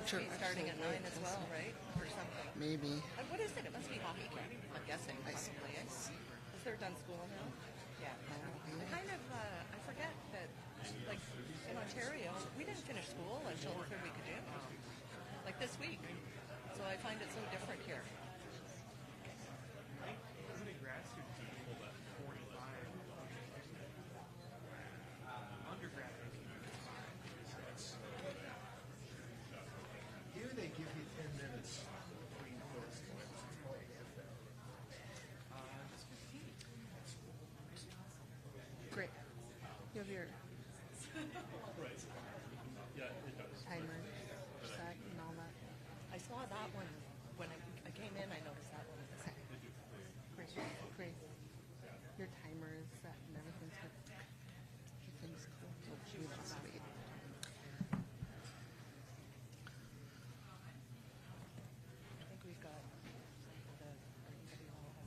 Must be starting at 9 as well, right? Or something. Maybe. What is it? It must be hockey camp, I'm guessing, probably. Is they're done school now? Yeah. I kind of, I forget that, like, in Ontario, we didn't finish school until the third week of June. Like this week. So I find it so different here. Isn't it grad students who pulled at 45? Undergrad. Here they give you 10 minutes between first classes. Just 15. Great. You have your Right. Yeah, it does. timer set and all that. I saw that one when I came in. I noticed that one. Okay. Great. Great. Your timer is set and everything's good. Everything's cool. Oh, we just wait. I think we've got the UWL has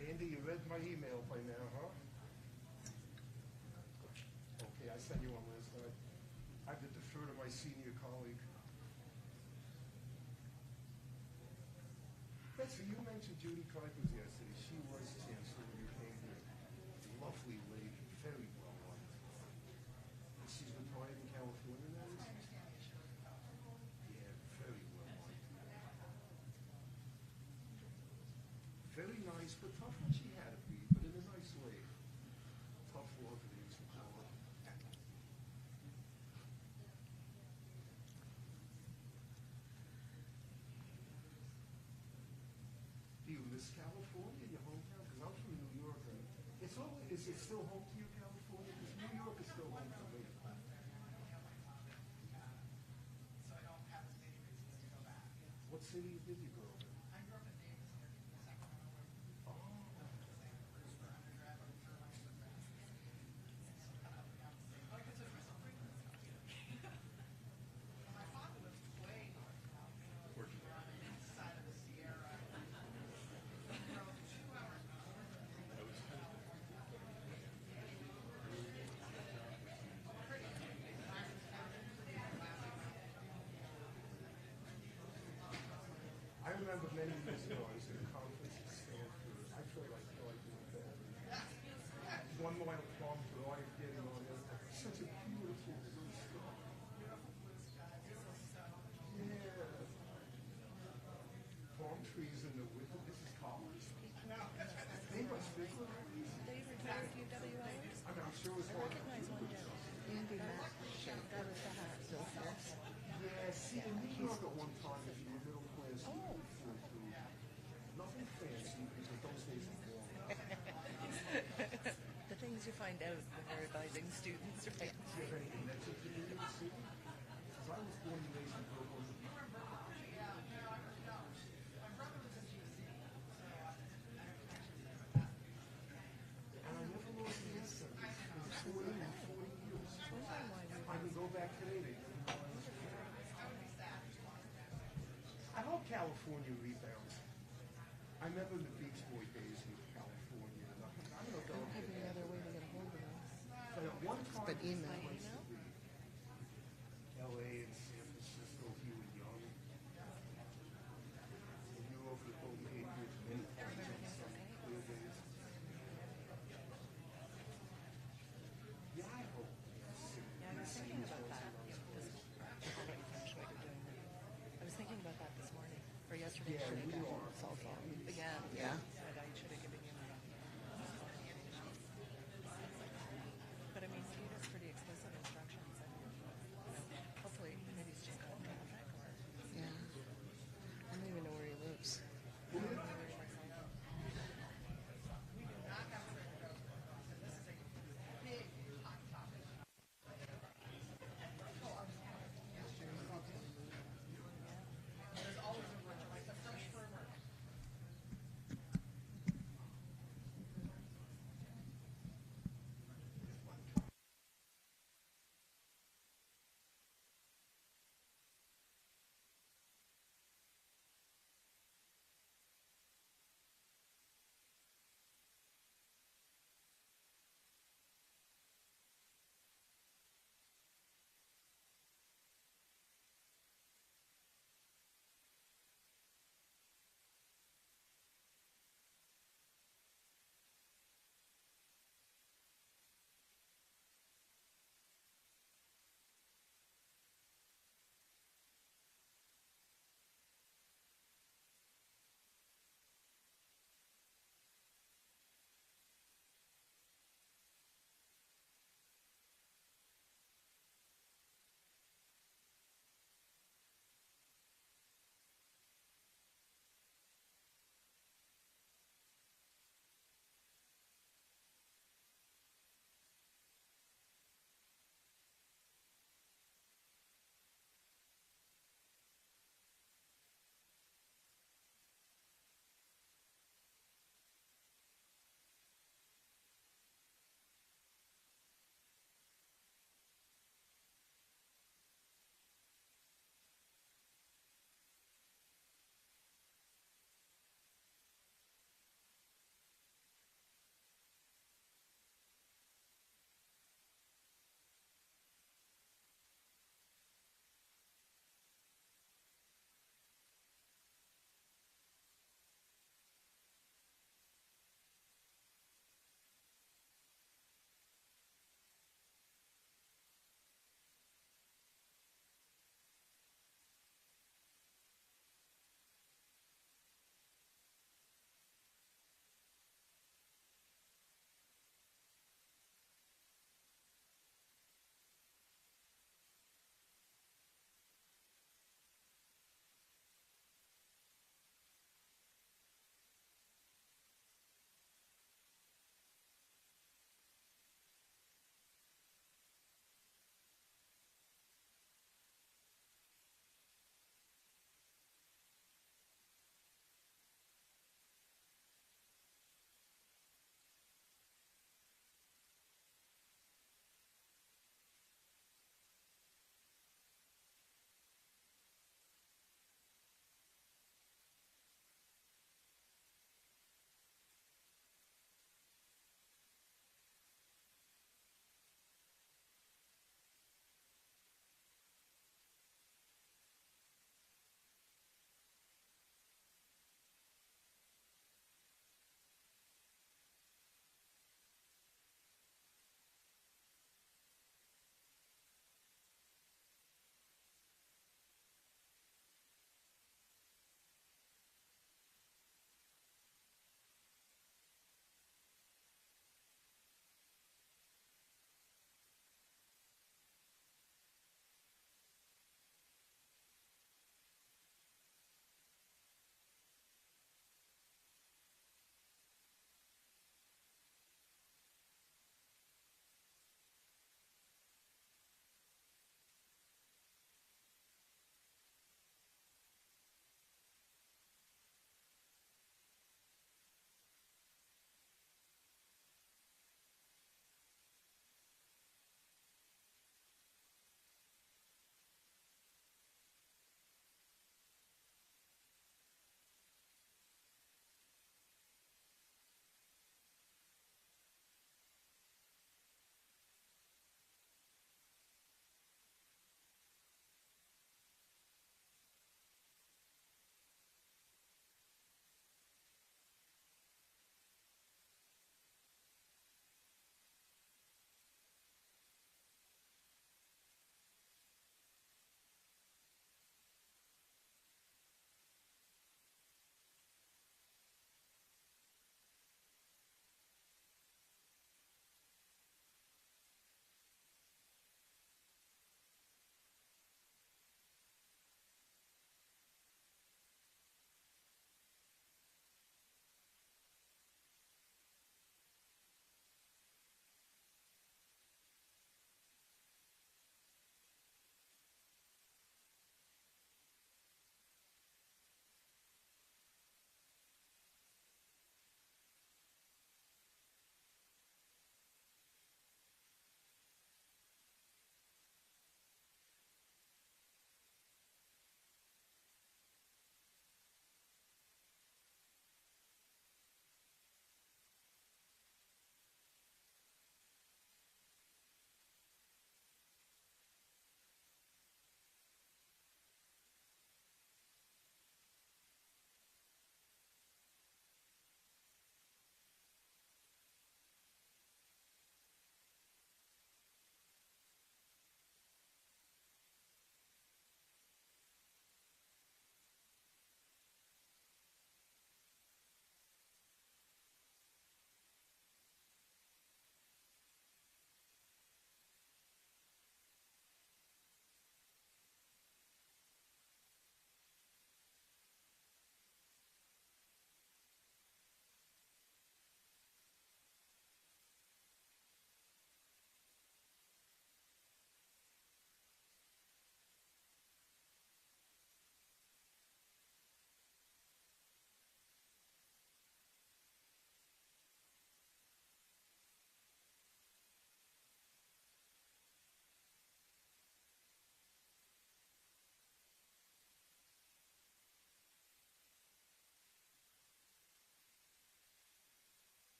Andy, you read my email by now, huh? Okay, I sent you one last night. I have to defer to my senior colleague. Betsy, you mentioned Judy Kuipers yesterday. She was chancellor when you came here. Lovely lady, very well liked. And she's retired in California now. Yeah, very well liked. Very nice, but tough when she had to be, but in a nice way. Tough worker, they used to call her. Do you miss California, your hometown? Because I'm from New York, and is it still home to you, California? Because New York is still home to me. What city did you grow up in? I remember many years ago, I was at a conference at Stanford. I feel like doing that. 1 mile palm drive getting on it. Such a beautiful blue sky. Yeah. Palm trees in the winter. This is college. They must be good. they retired UWL? I mean, I'm sure it's I recognize one gentleman. Andy Matt. That was the hat. Still here. Yeah, see, in New York at one time, if you were middle class, you could afford food. Nothing fancy, because those days are gone. The things you find out when you're advising students, right? Do you have any connection to New York City? Because I was born and raised in Brooklyn. And I never lost the accent. It's 40 years. I can go back today. I hope California rebounds. I remember the Beach Boy days in California. I don't know if I don't they'll have any other way to get a hold of us. but at one time, But email. it was to be LA and San Francisco, if you were young. And you were over the Golden Gate Bridge, many times on some clear days. Yeah, I hope. Yeah, I was thinking about that. I was thinking about that this morning, or yesterday. Yeah, should we have are. cell phone again. Yeah. That I should have given you. But I mean, food is pretty expensive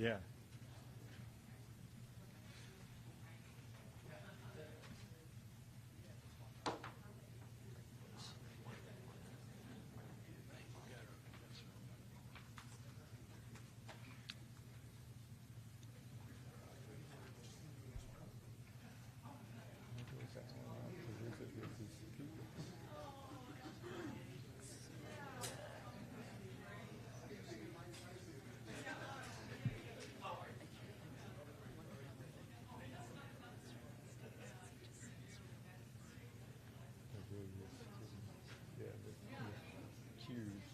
Yeah. Yeah, the cues.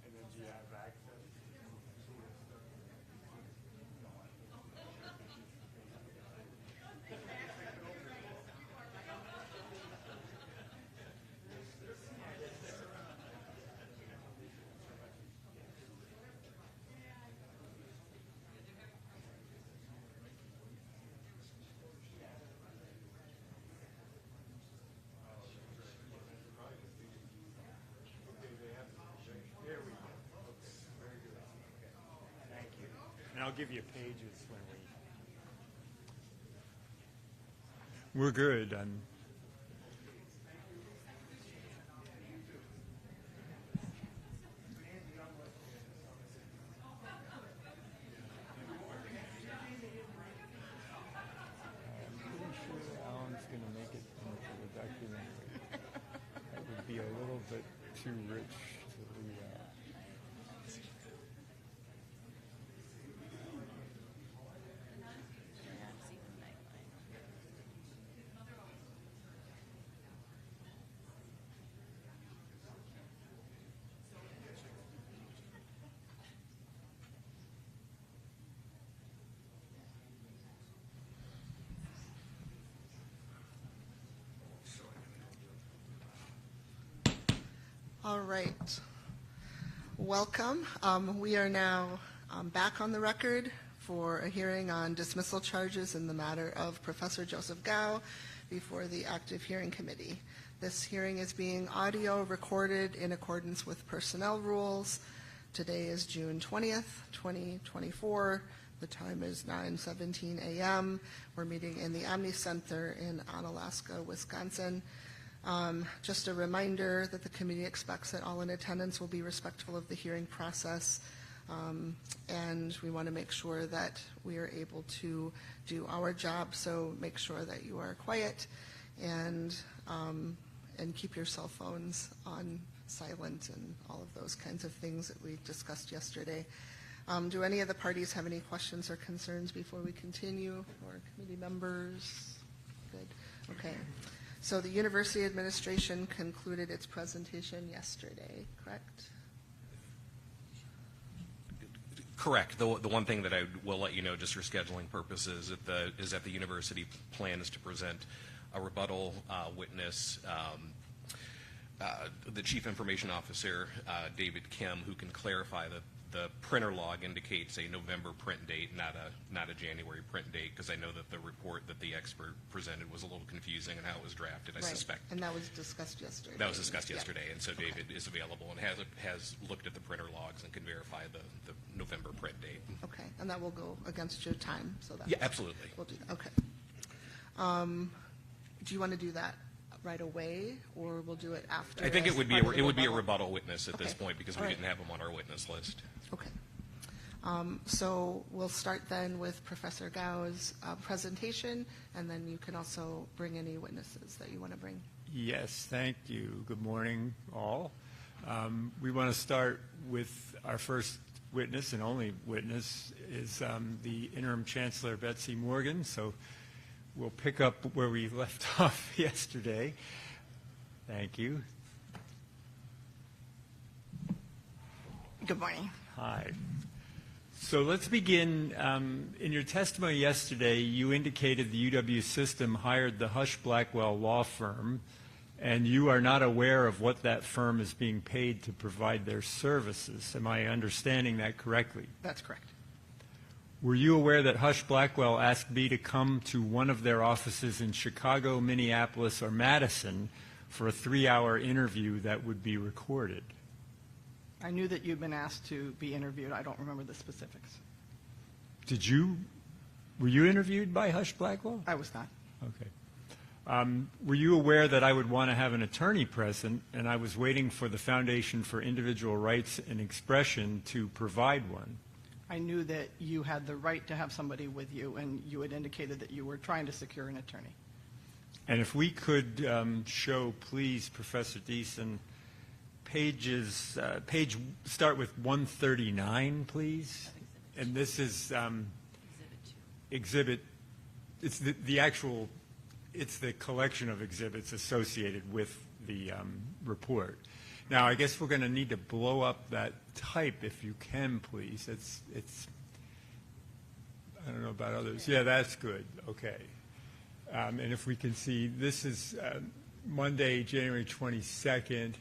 And then do you have access? There we go. Okay, very good. Okay. Thank you. And I'll give you pages when we. We're good. I'm pretty sure Alan's going to make it into the documentary. That would be a little bit too rich to leave out. All right. Welcome. We are now back on the record for a hearing on dismissal charges in the matter of Professor Joseph Gow before the Active Hearing Committee. This hearing is being audio recorded in accordance with personnel rules. Today is June 20th, 2024. The time is 9:17 a.m. We're meeting in the Omni Center in Onalaska, Wisconsin. Just a reminder that the committee expects that all in attendance will be respectful of the hearing process, and we want to make sure that we are able to do our job, so make sure that you are quiet and keep your cell phones on silent and all of those kinds of things that we discussed yesterday. Do any of the parties have any questions or concerns before we continue, or committee members? Good. Okay. So the university administration concluded its presentation yesterday, correct? Correct. The one thing that I will let you know, just for scheduling purposes, is that the university plans to present a rebuttal witness, the Chief Information Officer, David Kim, who can clarify that the printer log indicates a November print date, not a January print date, because I know that the report that the expert presented was a little confusing in how it was drafted, I suspect. And that was discussed yesterday. That was discussed yesterday, yeah. And so David is available and has looked at the printer logs and can verify the November print date. Okay, and that will go against your time, so that. Yeah, absolutely. We'll do that, okay. Do you want to do that right away, or we'll do it after? I think it would be a rebuttal witness at this Okay. point, because All we right. didn't have him on our witness list. Okay. So we'll start then with Professor Gow's presentation, and then you can also bring any witnesses that you want to bring. Yes, thank you. Good morning, all. We want to start with our first witness and only witness is the Interim Chancellor Betsy Morgan. So we'll pick up where we left off yesterday. Thank you. Good morning. Hi. So let's begin. In your testimony yesterday, you indicated the UW system hired the Hush Blackwell law firm, and you are not aware of what that firm is being paid to provide their services. Am I understanding that correctly? That's correct. Were you aware that Hush Blackwell asked me to come to one of their offices in Chicago, Minneapolis, or Madison for a 3-hour interview that would be recorded? I knew that you'd been asked to be interviewed. I don't remember the specifics. Were you interviewed by Hush Blackwell? I was not. Okay. Were you aware that I would want to have an attorney present, and I was waiting for the Foundation for Individual Rights and Expression to provide one? I knew that you had the right to have somebody with you, and you had indicated that you were trying to secure an attorney. And if we could show, please, Professor Deason, page start with 139, please. And this is exhibit. It's the actual. It's the collection of exhibits associated with the report. Now, I guess we're going to need to blow up that type if you can, please. It's. I don't know about others. Yeah, that's good. Okay. And if we can see, this is Monday, January 22nd.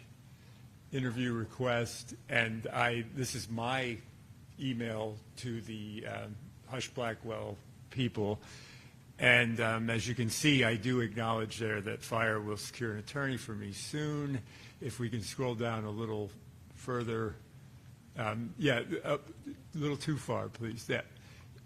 Interview request, and this is my email to the Hush Blackwell people, and as you can see, I do acknowledge there that FIRE will secure an attorney for me soon. If we can scroll down a little further, a little too far, please. Yeah.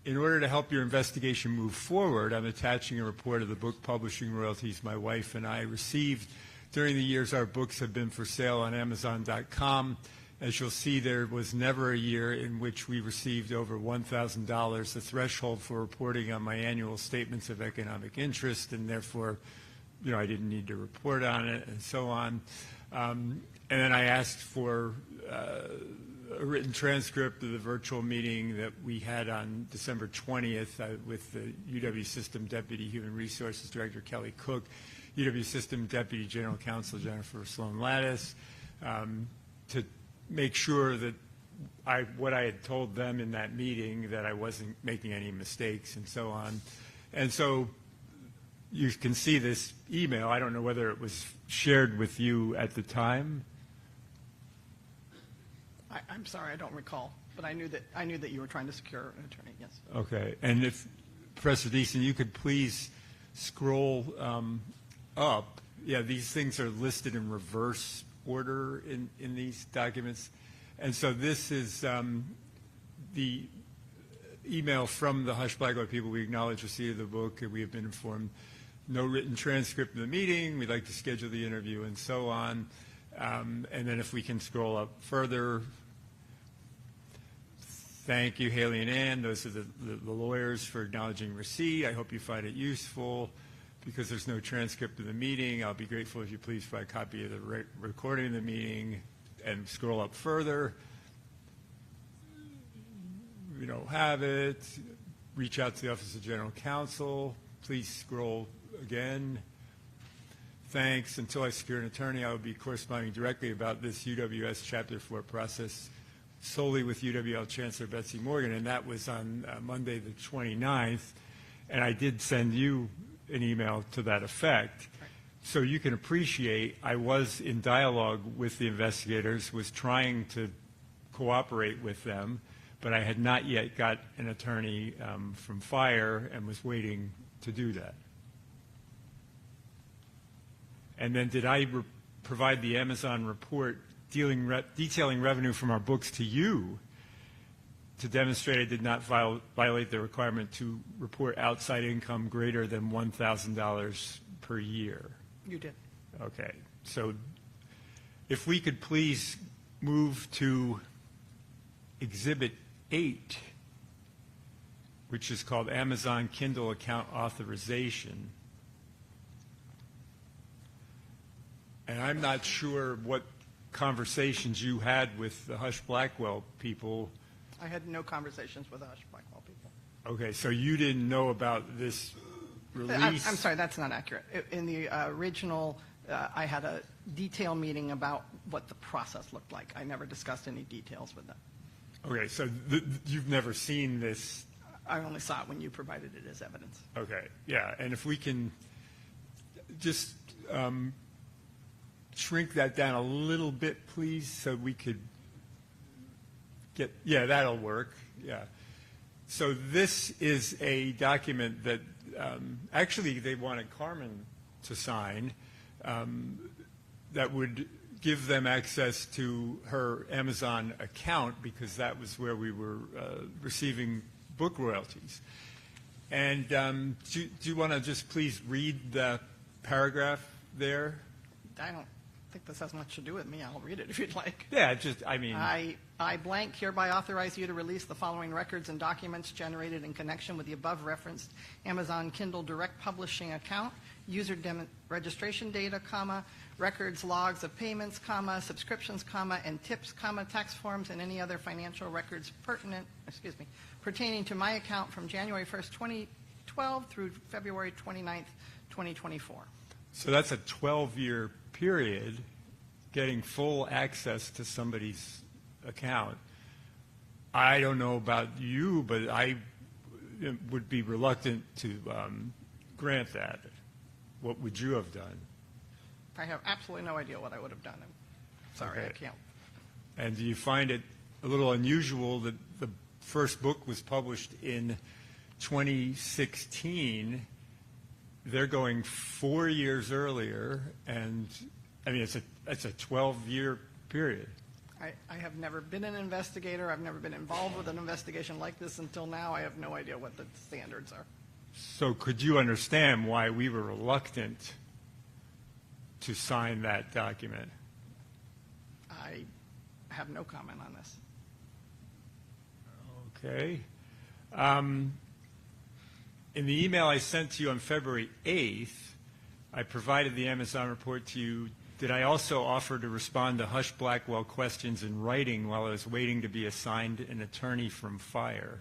In order to help your investigation move forward, I'm attaching a report of the book publishing royalties my wife and I received during the years our books have been for sale on Amazon.com. As you'll see, there was never a year in which we received over $1,000, the threshold for reporting on my annual statements of economic interest, and therefore, I didn't need to report on it, and so on. And then I asked for a written transcript of the virtual meeting that we had on December 20th with the UW System Deputy Human Resources Director Kelly Cook, UW System Deputy General Counsel Jennifer Sloan Lattis, to make sure that what I had told them in that meeting, that I wasn't making any mistakes and so on. And so you can see this email. I don't know whether it was shared with you at the time. I'm sorry, I don't recall, but I knew that you were trying to secure an attorney, yes. Okay, and if, Professor Deason, you could please scroll up. Yeah, these things are listed in reverse order in these documents. And so this is the email from the Hush Blackwell people. We acknowledge receipt of the book, and we have been informed no written transcript of the meeting. We'd like to schedule the interview and so on. And then if we can scroll up further, thank you, Haley and Ann. Those are the lawyers for acknowledging receipt. I hope you find it useful. Because there's no transcript of the meeting, I'll be grateful if you please provide a copy of the recording of the meeting and scroll up further. We don't have it. Reach out to the Office of General Counsel. Please scroll again. Thanks. Until I secure an attorney, I will be corresponding directly about this UWS Chapter 4 process solely with UWL Chancellor Betsy Morgan, and that was on Monday the 29th. And I did send you an email to that effect. So you can appreciate I was in dialogue with the investigators, was trying to cooperate with them, but I had not yet got an attorney from fire and was waiting to do that. And then did I provide the Amazon report detailing revenue from our books to you to demonstrate I did not violate the requirement to report outside income greater than $1,000 per year? You did. Okay. So if we could please move to Exhibit 8, which is called Amazon Kindle Account Authorization. And I'm not sure what conversations you had with the Hush Blackwell people. I had no conversations with the Hush Blackwell people. Okay, so you didn't know about this release? I'm sorry, that's not accurate. In the original, I had a detailed meeting about what the process looked like. I never discussed any details with them. Okay, so you've never seen this? I only saw it when you provided it as evidence. Okay, yeah, and if we can just shrink that down a little bit, please, so we could get, yeah, that'll work, yeah. So this is a document that actually they wanted Carmen to sign that would give them access to her Amazon account because that was where we were receiving book royalties. And do you want to just please read the paragraph there? I don't think this has much to do with me. I'll read it if you'd like. Yeah, just, I mean. I blank hereby authorize you to release the following records and documents generated in connection with the above referenced Amazon Kindle Direct Publishing account, user registration data, comma, records, logs of payments, comma, subscriptions, comma, and tips, comma, tax forms, and any other financial records pertaining to my account from January 1st, 2012 through February 29th, 2024. So that's a 12-year period getting full access to somebody's account. I don't know about you, but I would be reluctant to grant that. What would you have done? I have absolutely no idea what I would have done. I'm sorry, Okay. I can't. And do you find it a little unusual that the first book was published in 2016? They're going 4 years earlier, and I mean it's a 12-year period. I have never been an investigator. I've never been involved with an investigation like this until now. I have no idea what the standards are. So could you understand why we were reluctant to sign that document? I have no comment on this. Okay. In the email I sent to you on February 8th, I provided the Amazon report to you. Did I also offer to respond to Hush Blackwell questions in writing while I was waiting to be assigned an attorney from fire?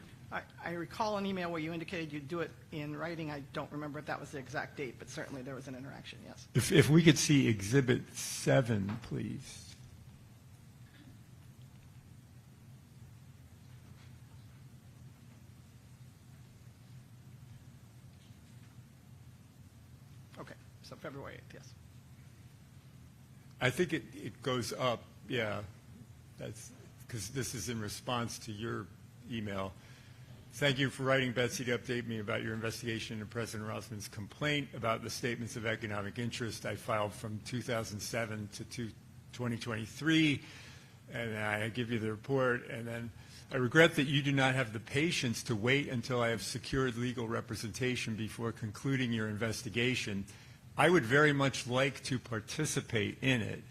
I recall an email where you indicated you'd do it in writing. I don't remember if that was the exact date, but certainly there was an interaction, yes. If we could see Exhibit 7, please. Okay, so February 8th, yes. I think it goes up, yeah. That's because this is in response to your email. Thank you for writing Betsy to update me about your investigation into President Rossman's complaint about the statements of economic interest I filed from 2007 to 2023, and I give you the report. And then I regret that you do not have the patience to wait until I have secured legal representation before concluding your investigation. I would very much like to participate in it.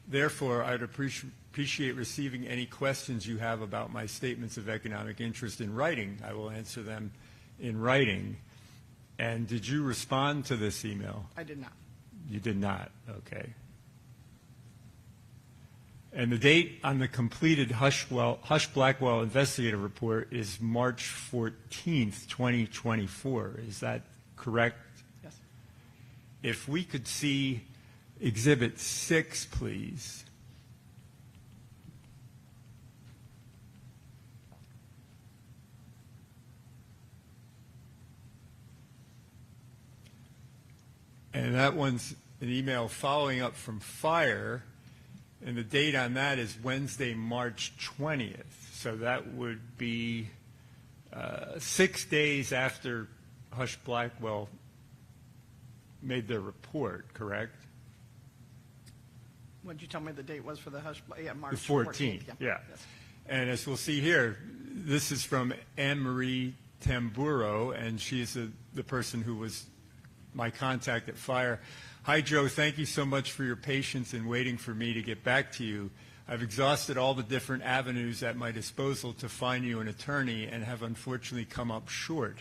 Therefore, I would appreciate receiving any questions you have about my statements of economic interest in writing. I will answer them in writing. And did you respond to this email? I did not. You did not, okay. And the date on the completed Hush-Blackwell investigative report is March 14th, 2024. Is that correct? Yes. If we could see Exhibit 6, please. And that one's an email following up from FIRE, and the date on that is Wednesday, March 20th. So that would be 6 days after Hush-Blackwell made their report, correct? What did you tell me the date was for the Hush? Yeah, March The 14th, yeah. Yes. And as we'll see here, this is from Anne-Marie Tamburo, and she's the person who was my contact at FIRE. Hi, Joe. Thank you so much for your patience in waiting for me to get back to you. I've exhausted all the different avenues at my disposal to find you an attorney and have unfortunately come up short.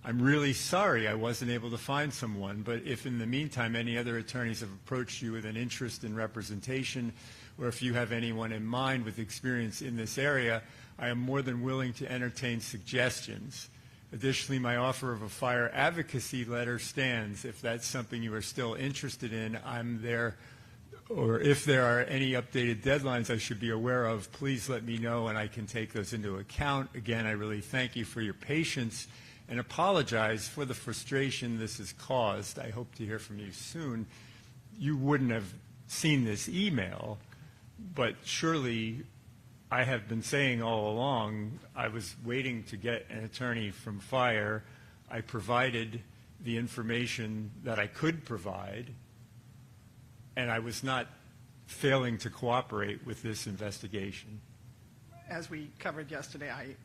I'm really sorry I wasn't able to find someone, but if in the meantime any other attorneys have approached you with an interest in representation, or if you have anyone in mind with experience in this area, I am more than willing to entertain suggestions. Additionally, my offer of a FIRE advocacy letter stands. If that's something you are still interested in, I'm there. Or if there are any updated deadlines I should be aware of, please let me know and I can take those into account. Again, I really thank you for your patience and apologize for the frustration this has caused. I hope to hear from you soon. You wouldn't have seen this email, but surely I have been saying all along I was waiting to get an attorney from FIRE. I provided the information that I could provide, and I was not failing to cooperate with this investigation. As we covered yesterday, I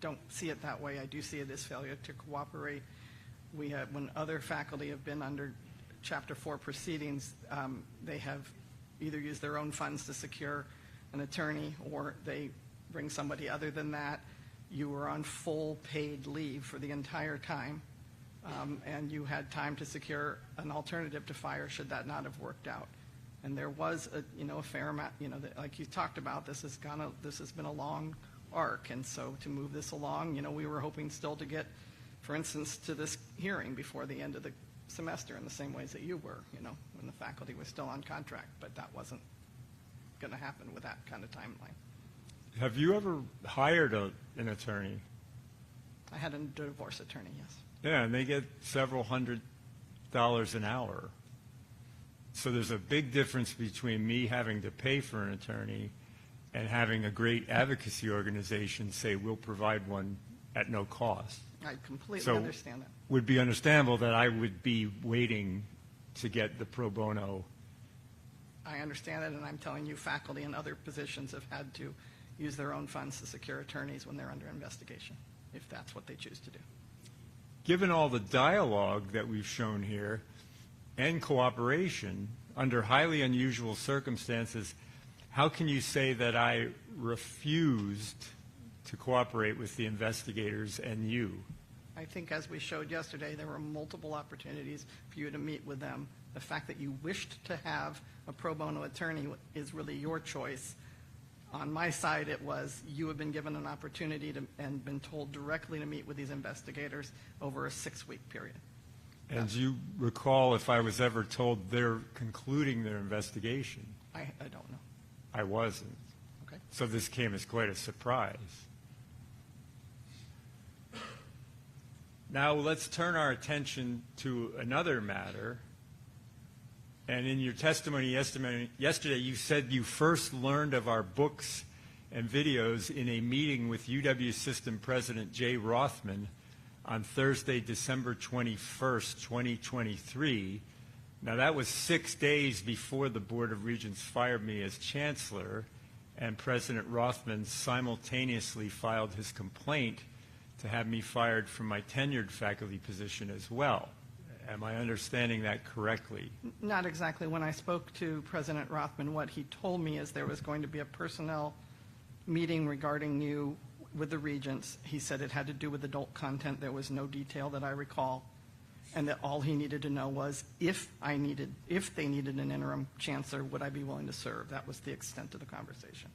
don't see it that way. I do see it as failure to cooperate. We have, when other faculty have been under Chapter 4 proceedings, they have either used their own funds to secure an attorney, or they bring somebody other than that. You were on full paid leave for the entire time, and you had time to secure an alternative to FIRE should that not have worked out. And there was a fair amount, like you talked about, this has been a long arc, and so to move this along, we were hoping still to get, for instance, to this hearing before the end of the semester in the same ways that you were, when the faculty was still on contract, but that wasn't going to happen with that kind of timeline. Have you ever hired an attorney? I had a divorce attorney, yes. Yeah, and they get several $100 an hour. So there's a big difference between me having to pay for an attorney and having a great advocacy organization say we'll provide one at no cost. I completely understand that. Would be understandable that I would be waiting to get the pro bono. I understand it, and I'm telling you, faculty in other positions have had to use their own funds to secure attorneys when they're under investigation, if that's what they choose to do. Given all the dialogue that we've shown here and cooperation under highly unusual circumstances, how can you say that I refused to cooperate with the investigators and you? I think as we showed yesterday, there were multiple opportunities for you to meet with them. The fact that you wished to have a pro bono attorney is really your choice. On my side, it was you have been given an opportunity to, and been told directly to meet with these investigators over a 6-week period. And do you recall if I was ever told they're concluding their investigation? I don't know. I wasn't. Okay. So this came as quite a surprise. Now let's turn our attention to another matter. And in your testimony yesterday, you said you first learned of our books and videos in a meeting with UW System President Jay Rothman on Thursday, December 21st, 2023. Now, that was 6 days before the Board of Regents fired me as chancellor, and President Rothman simultaneously filed his complaint to have me fired from my tenured faculty position as well. Am I understanding that correctly? Not exactly. When I spoke to President Rothman, what he told me is there was going to be a personnel meeting regarding you with the regents. He said it had to do with adult content. There was no detail that I recall, and that all he needed to know was if they needed an interim chancellor, would I be willing to serve? That was the extent of the conversation.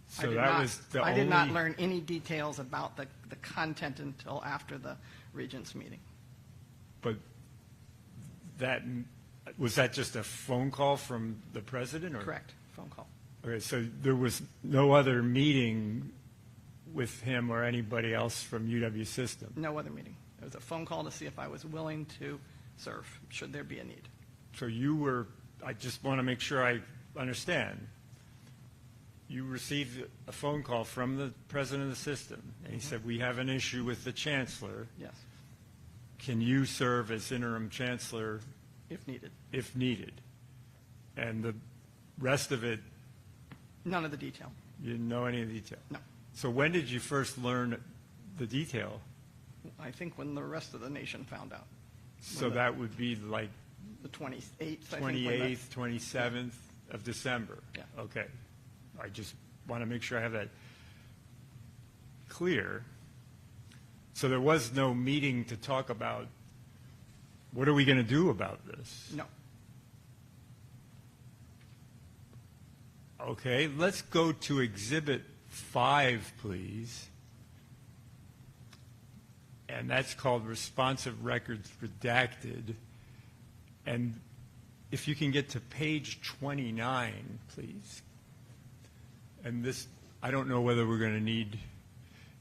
So that was the I only... did not learn any details about the content until after the regents meeting. But was that just a phone call from the president? Or? Correct, phone call. Okay, so there was no other meeting with him or anybody else from UW System? No other meeting. It was a phone call to see if I was willing to serve, should there be a need. So you were, I just want to make sure I understand. You received a phone call from the president of the system, and he said, we have an issue with the chancellor. Yes, Can you serve as interim chancellor if needed. if needed? And the rest of it, None of the detail. you didn't know any of the detail? No. So when did you first learn the detail? I think when the rest of the nation found out. So that would be like The 28th, I think. when 28th, 27th of December? Yeah. Okay. I just want to make sure I have that clear. So there was no meeting to talk about, what are we going to do about this? No. Okay, let's go to Exhibit 5, please. And that's called Responsive Records Redacted. And if you can get to page 29, please. And this, I don't know whether we're going to need,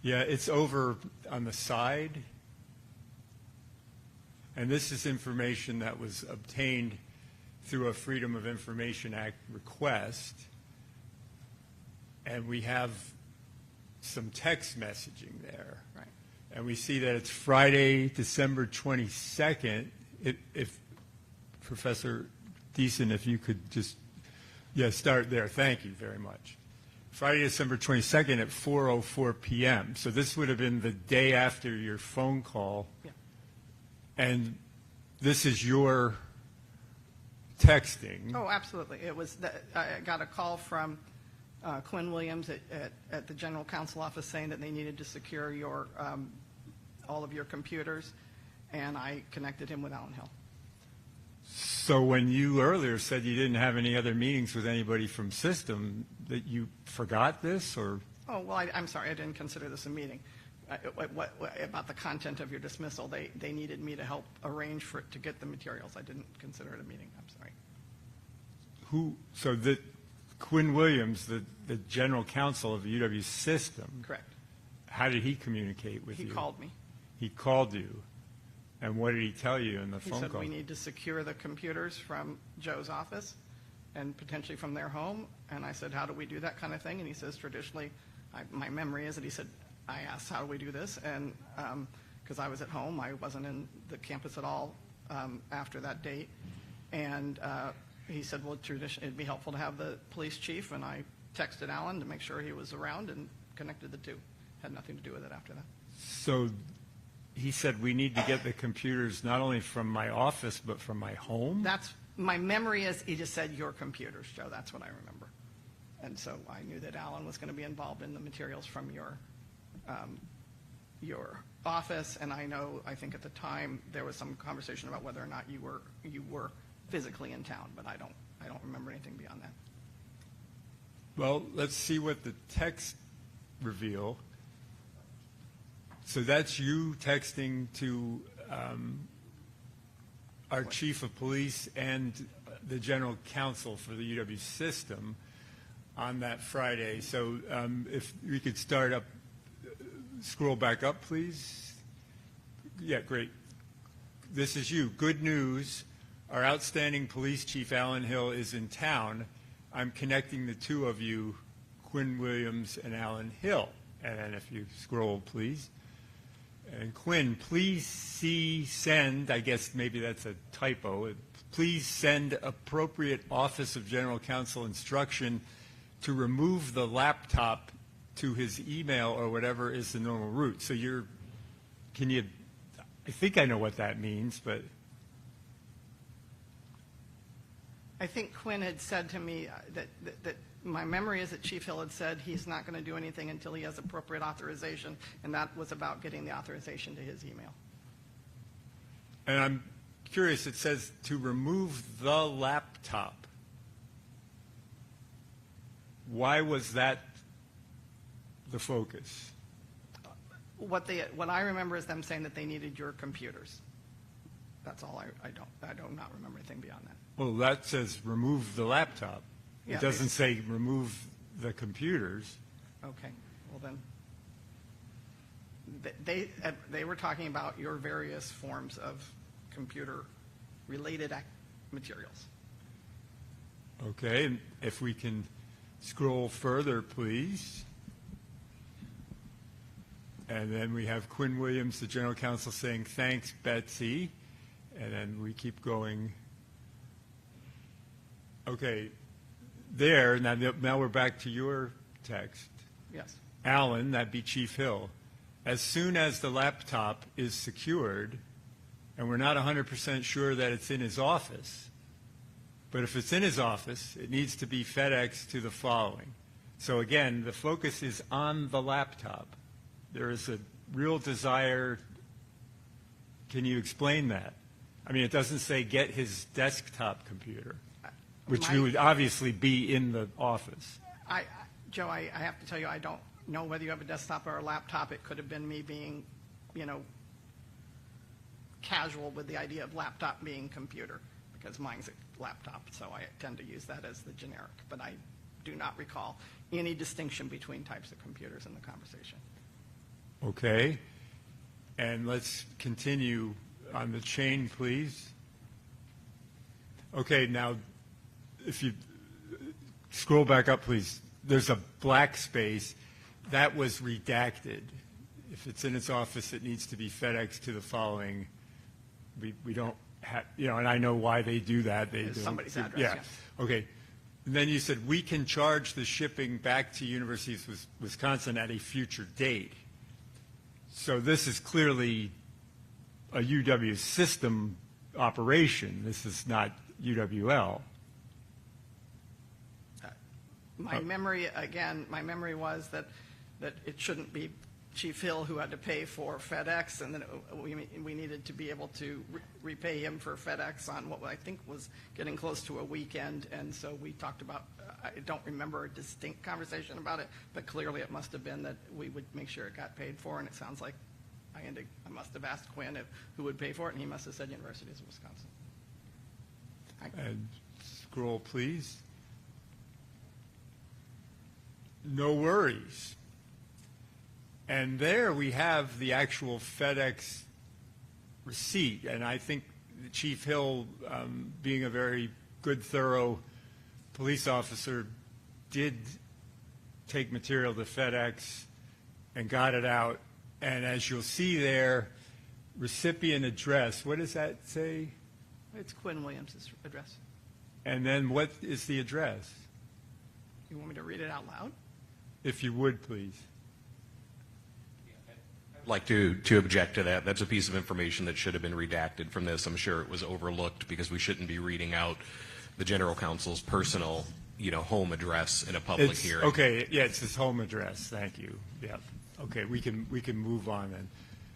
yeah, it's over on the side. And this is information that was obtained through a Freedom of Information Act request. And we have some text messaging there. Right. And we see that it's Friday, December 22nd. If Professor Deason, if you could just, start there. Thank you very much. Friday, December 22nd at 4:04 p.m. So this would have been the day after your phone call. Yeah. And this is your texting. Oh, absolutely. It was, I got a call from Quinn Williams at the General Counsel office saying that they needed to secure your, all of your computers, and I connected him with Alan Hill. So when you earlier said you didn't have any other meetings with anybody from System, that you forgot this, or? Oh, well, I'm sorry, I didn't consider this a meeting. What about the content of your dismissal? They needed me to help arrange for it to get the materials. I didn't consider it a meeting. I'm sorry. So that Quinn Williams, the general counsel of the UW System. Correct. How did he communicate with you? He called me. He called you. And what did he tell you in the He phone said call? we need to secure the computers from Joe's office and potentially from their home. And I said, how do we do that kind of thing? And he says, traditionally, my memory is that he said, I asked, how do we do this? And because I was at home, I wasn't in the campus at all after that date. And he said, well, it'd be helpful to have the police chief. And I texted Alan to make sure he was around and connected the two. Had nothing to do with it after that. So he said we need to get the computers not only from my office, but from my home? That's, my memory is he just said your computers, Joe. That's what I remember. And so I knew that Alan was going to be involved in the materials from your office. And I think at the time there was some conversation about whether or not you were physically in town, but I don't remember anything beyond that. Well, let's see what the text reveal. So that's you texting to our chief of police and the general counsel for the UW System on that Friday. So if we could start up, scroll back up, please. Yeah, great. This is you. Good news. Our outstanding police chief, Alan Hill, is in town. I'm connecting the two of you Quinn Williams and Alan Hill. And then if you scroll, please. And Quinn, please send, I guess maybe that's a typo, please send appropriate Office of General Counsel instruction to remove the laptop to his email or whatever is the normal route. So I think I know what that means, but. I think Quinn had said to me that my memory is that Chief Hill had said he's not going to do anything until he has appropriate authorization, and that was about getting the authorization to his email. And I'm curious, it says to remove the laptop. Why was that the focus? What I remember is them saying that they needed your computers. That's all. I do not remember anything beyond that. Well, that says remove the laptop. Yeah, It doesn't say remove the computers. Okay. Well then, they were talking about your various forms of computer-related materials. Okay, and if we can scroll further, please. And then we have Quinn Williams, the General Counsel, saying, thanks, Betsy. And then we keep going. Okay, there, now we're back to your text. Yes. Alan, that'd be Chief Hill. As soon as the laptop is secured, and we're not 100% sure that it's in his office, but if it's in his office, it needs to be FedEx to the following. So again, the focus is on the laptop. There is a real desire. Can you explain that? I mean, it doesn't say get his desktop computer, which would obviously be in the office. Joe, I have to tell you, I don't know whether you have a desktop or a laptop. It could have been me being, casual with the idea of laptop being computer, because mine's a laptop, so I tend to use that as the generic. But I do not recall any distinction between types of computers in the conversation. Okay. And let's continue on the chain, please. Okay, now, if you scroll back up, please. There's a black space. That was redacted. If it's in its office, it needs to be FedEx to the following. We don't have, and I know why they do that. They do somebody's address, yeah. yes. Okay. And then you said we can charge the shipping back to University of Wisconsin at a future date. So this is clearly a UW system operation. This is not UWL. My memory was that it shouldn't be Chief Hill who had to pay for FedEx, and then we needed to be able to repay him for FedEx on what I think was getting close to a weekend, and so we talked about, I don't remember a distinct conversation about it, but clearly it must have been that we would make sure it got paid for, and it sounds like I must have asked Quinn who would pay for it, and he must have said University of Wisconsin. And scroll, please. No worries. And there we have the actual FedEx receipt. And I think Chief Hill, being a very good, thorough police officer, did take material to FedEx and got it out. And as you'll see there, recipient address, what does that say? It's Quinn Williams' address. And then what is the address? You want me to read it out loud? If you would, please. I'd like to object to that. That's a piece of information that should have been redacted from this. I'm sure it was overlooked because we shouldn't be reading out the General Counsel's personal, home address in a public hearing. Okay, yeah, it's his home address. Thank you. Yeah. Okay, we can move on then.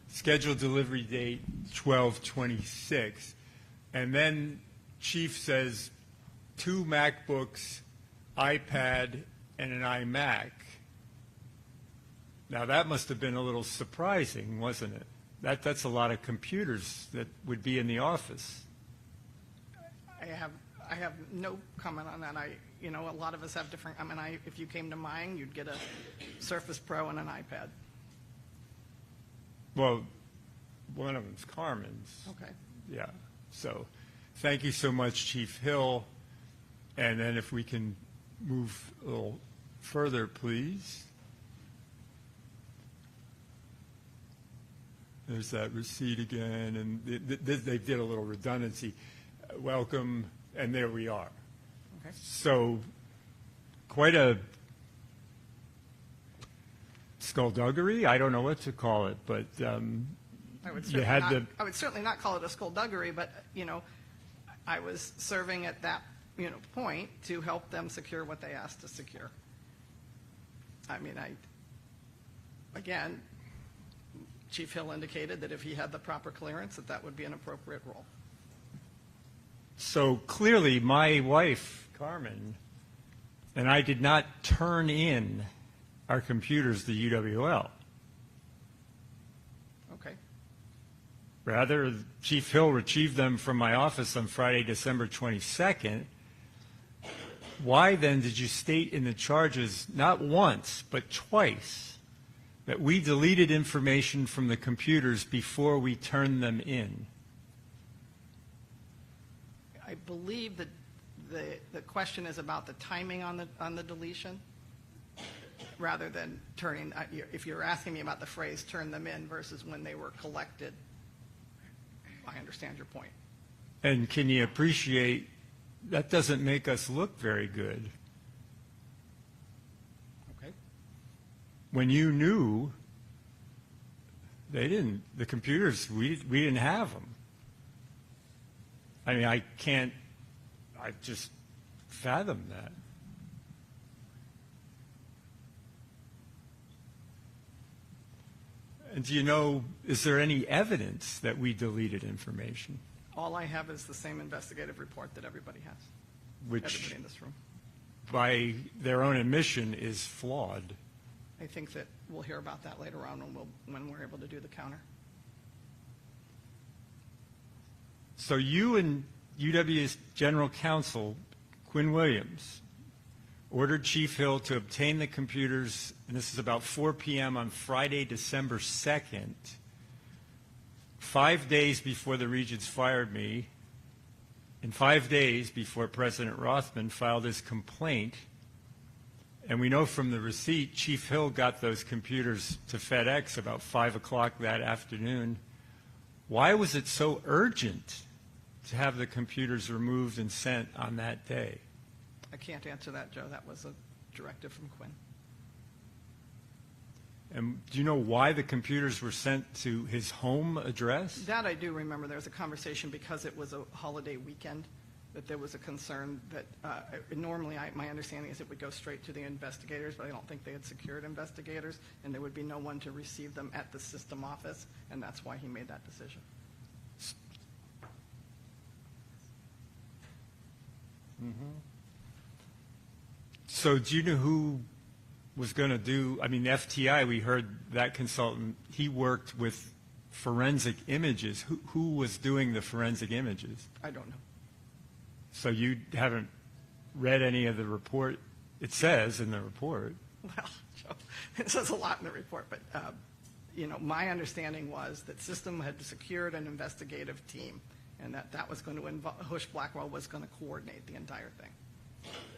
Scheduled delivery date 12/26, and then Chief says 2 MacBooks, iPad, and an iMac. Now that must have been a little surprising, wasn't it? That's a lot of computers that would be in the office. I have no comment on that. A lot of us have different. If you came to mine, you'd get a Surface Pro and an iPad. Well, one of them's Carmen's. Okay. Yeah. So, thank you so much, Chief Hill. And then if we can move a little further, please. There's that receipt again, and they did a little redundancy. Welcome, and there we are. Okay. So, quite a skullduggery? I don't know what to call it, but I would you had the... I would certainly not call it a skullduggery, but, I was serving at that, point to help them secure what they asked to secure. I mean, again, Chief Hill indicated that if he had the proper clearance, that would be an appropriate role. So clearly, my wife, Carmen, and I did not turn in our computers to UWL. Okay. Rather, Chief Hill retrieved them from my office on Friday, December 22nd. Why then did you state in the charges, not once, but twice, that we deleted information from the computers before we turned them in? I believe that the question is about the timing on the deletion, rather than turning, if you're asking me about the phrase turn them in versus when they were collected, I understand your point. And can you appreciate that doesn't make us look very good? Okay. When you knew the computers, we didn't have them. I mean, I just fathom that. And do you know, is there any evidence that we deleted information? All I have is the same investigative report that everybody has, Which, everybody in this room. by their own admission, is flawed. I think that we'll hear about that later on when we're able to do the counter. So you and UW's General Counsel, Quinn Williams, ordered Chief Hill to obtain the computers, and this is about 4 p.m. on Friday, December 2nd, 5 days before the Regents fired me, and 5 days before President Rothman filed his complaint. And we know from the receipt, Chief Hill got those computers to FedEx about 5 o'clock that afternoon. Why was it so urgent to have the computers removed and sent on that day? I can't answer that, Joe. That was a directive from Quinn. And do you know why the computers were sent to his home address? That I do remember. There was a conversation because it was a holiday weekend that there was a concern that normally my understanding is it would go straight to the investigators, but I don't think they had secured investigators, and there would be no one to receive them at the system office, and that's why he made that decision. So do you know who was going to do, I mean, FTI, we heard that consultant, he worked with forensic images. Who was doing the forensic images? I don't know. So you haven't read any of the report? It says in the report. Well, Joe, it says a lot in the report, but, my understanding was that System had secured an investigative team, and that was going to involve, Hush Blackwell was going to coordinate the entire thing.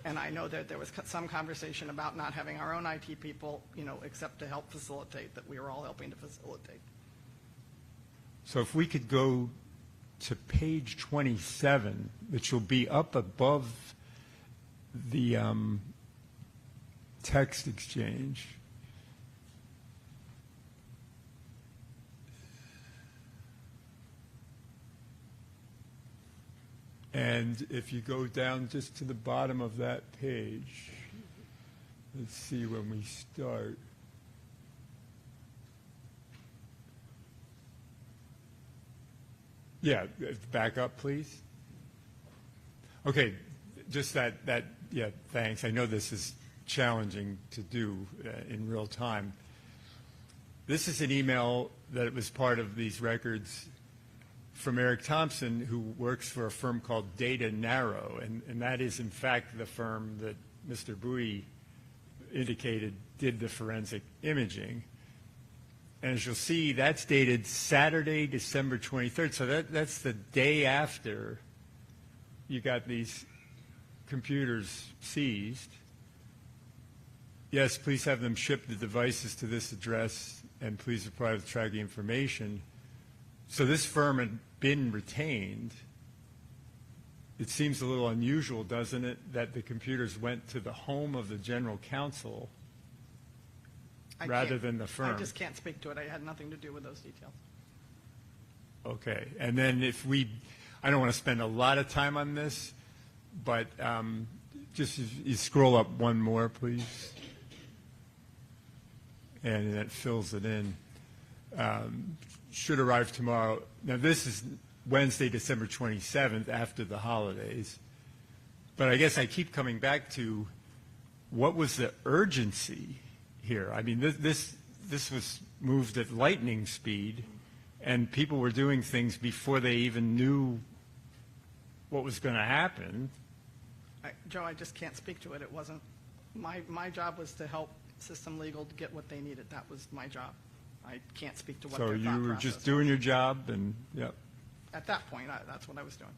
And I know that there was some conversation about not having our own IT people, except to help facilitate, that we were all helping to facilitate. So if we could go to page 27, which will be up above the text exchange. And if you go down just to the bottom of that page, let's see when we start. Yeah, back up, please. Okay, just that, yeah, thanks. I know this is challenging to do in real time. This is an email that was part of these records from Eric Thompson, who works for a firm called Data Narrow, and that is, in fact, the firm that Mr. Bowie indicated did the forensic imaging. And as you'll see, that's dated Saturday, December 23rd. So that's the day after you got these computers seized. yes, please have them ship the devices to this address, and please reply with tracking information. So this firm had been retained. It seems a little unusual, doesn't it, that the computers went to the home of the general counsel rather can't- than the firm? I just can't speak to it. I had nothing to do with those details. Okay, and then I don't want to spend a lot of time on this, but just if you scroll up one more, please. And that fills it in. Should arrive tomorrow. Now, this is Wednesday, December 27th, after the holidays. But I guess I keep coming back to what was the urgency here? I mean, this was moved at lightning speed, and people were doing things before they even knew what was going to happen. Joe, I just can't speak to it. It wasn't, my job was to help System Legal to get what they needed. That was my job. I can't speak to what So their thought you were process just doing was. your job, and, yep. At that point, that's what I was doing.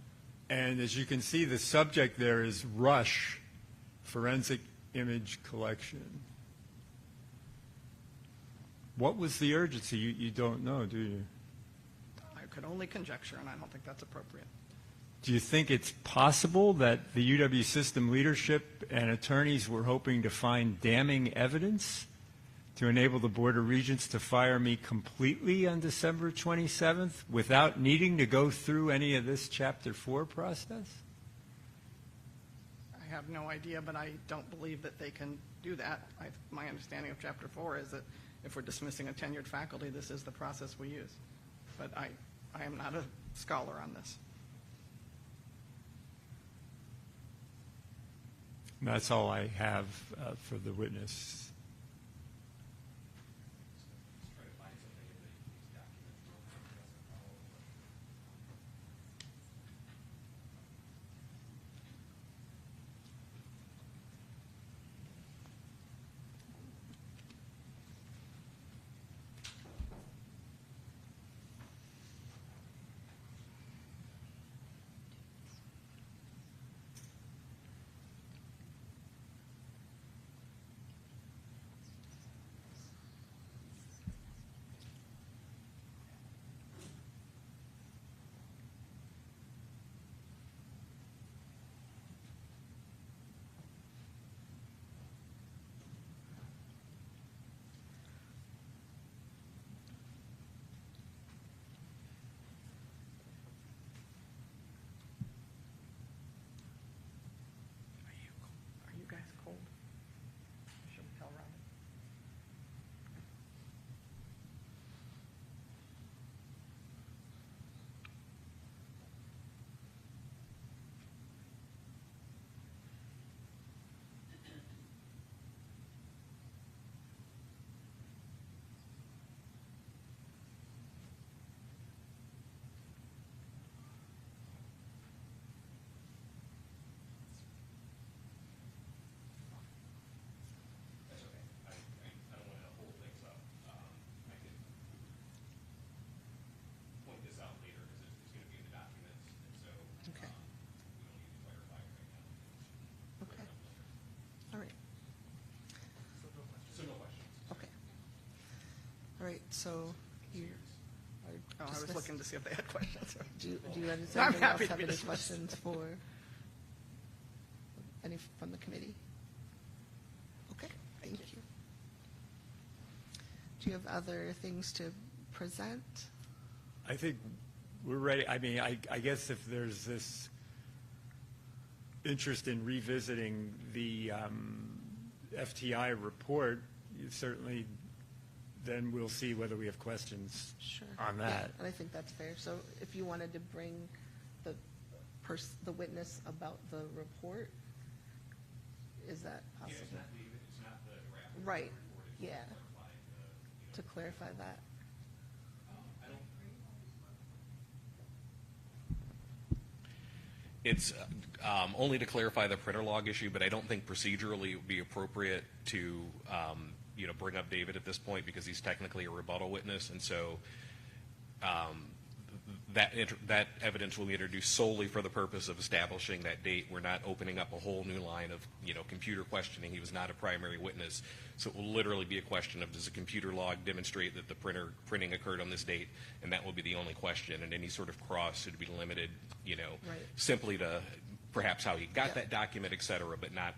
And as you can see, the subject there is RUSH, Forensic Image Collection. What was the urgency? You don't know, do you? I could only conjecture, and I don't think that's appropriate. Do you think it's possible that the UW system leadership and attorneys were hoping to find damning evidence to enable the Board of Regents to fire me completely on December 27th without needing to go through any of this Chapter 4 process? I have no idea, but I don't believe that they can do that. My understanding of Chapter 4 is that if we're dismissing a tenured faculty, this is the process we use. But I am not a scholar on this. And that's all I have for the witness. Are you guys cold? Should we tell Robin? That's okay. I don't want to hold things up. I can point this out later because it's going to be in the documents, and so Okay. we don't need to clarify it right now. Okay. All right. So no questions. Okay. All right, so you are Oh, I was dismissed. looking to see if they had questions. Do you I'm else happy to have be any dismissed. questions for any from the committee? Okay, thank you. Do you have other things to present? I think we're ready. I mean, I guess if there's this interest in revisiting the FTI report, you certainly, then we'll see whether we have questions Sure. on Yeah, that. and I think that's fair. So if you wanted to bring the witness about the report, is that possible? It's not the draft. Right, report, it's yeah, clarified, to clarify that. I don't. It's only to clarify the printer log issue, but I don't think procedurally it would be appropriate to, bring up David at this point because he's technically a rebuttal witness, and so that evidence will be introduced solely for the purpose of establishing that date. We're not opening up a whole new line of, computer questioning. He was not a primary witness. So it will literally be a question of, does a computer log demonstrate that the printing occurred on this date? And that will be the only question. And any sort of cross should be limited, Right. simply to perhaps how he got Yeah. that document, et cetera, but not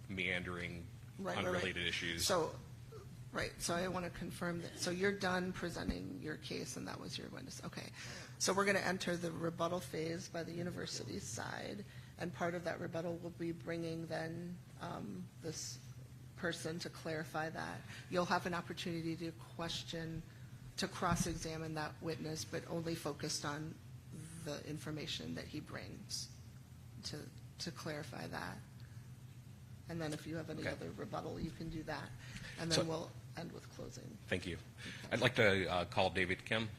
meandering, Right, unrelated issues. So, right, so I want to confirm that, so you're done presenting your case, and that was your witness, okay. So we're going to enter the rebuttal phase by the university's side, and part of that rebuttal will be bringing then this person to clarify that. You'll have an opportunity to cross-examine that witness, but only focused on the information that he brings to clarify that. And then if you have any Okay. other rebuttal, you can do that. And So- then we'll end with closing. Thank you. I'd like to call David Kim.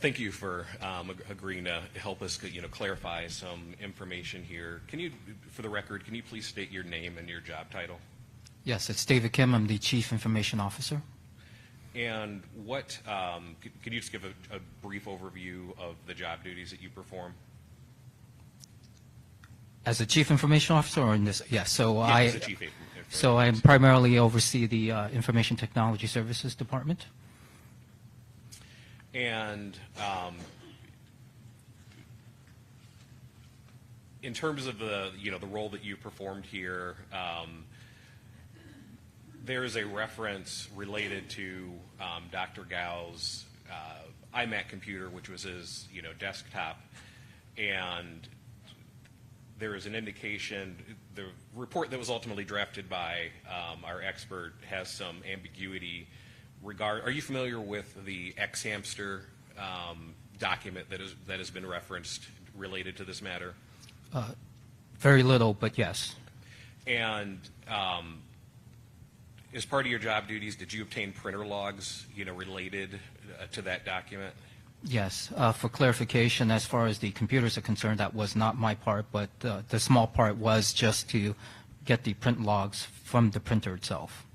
Thank you for agreeing to help us, clarify some information here. Can you, for the record, can you please state your name and your job title? Yes, it's David Kim. I'm the Chief Information Officer. And what, could you just give a brief overview of the job duties that you perform? As a Chief Information Officer, or in this, yes. So As the Chief Information So I Officer. primarily oversee the Information Technology Services Department. And in terms of the role that you performed here, there is a reference related to Dr. Gow's iMac computer, which was his desktop, and there is an indication. The report that was ultimately drafted by our expert has some ambiguity. Are you familiar with the X-Hamster document that has been referenced related to this matter? Very little, but yes. And as part of your job duties, did you obtain printer logs, related to that document? Yes. For clarification, as far as the computers are concerned, that was not my part, but the small part was just to get the print logs from the printer itself.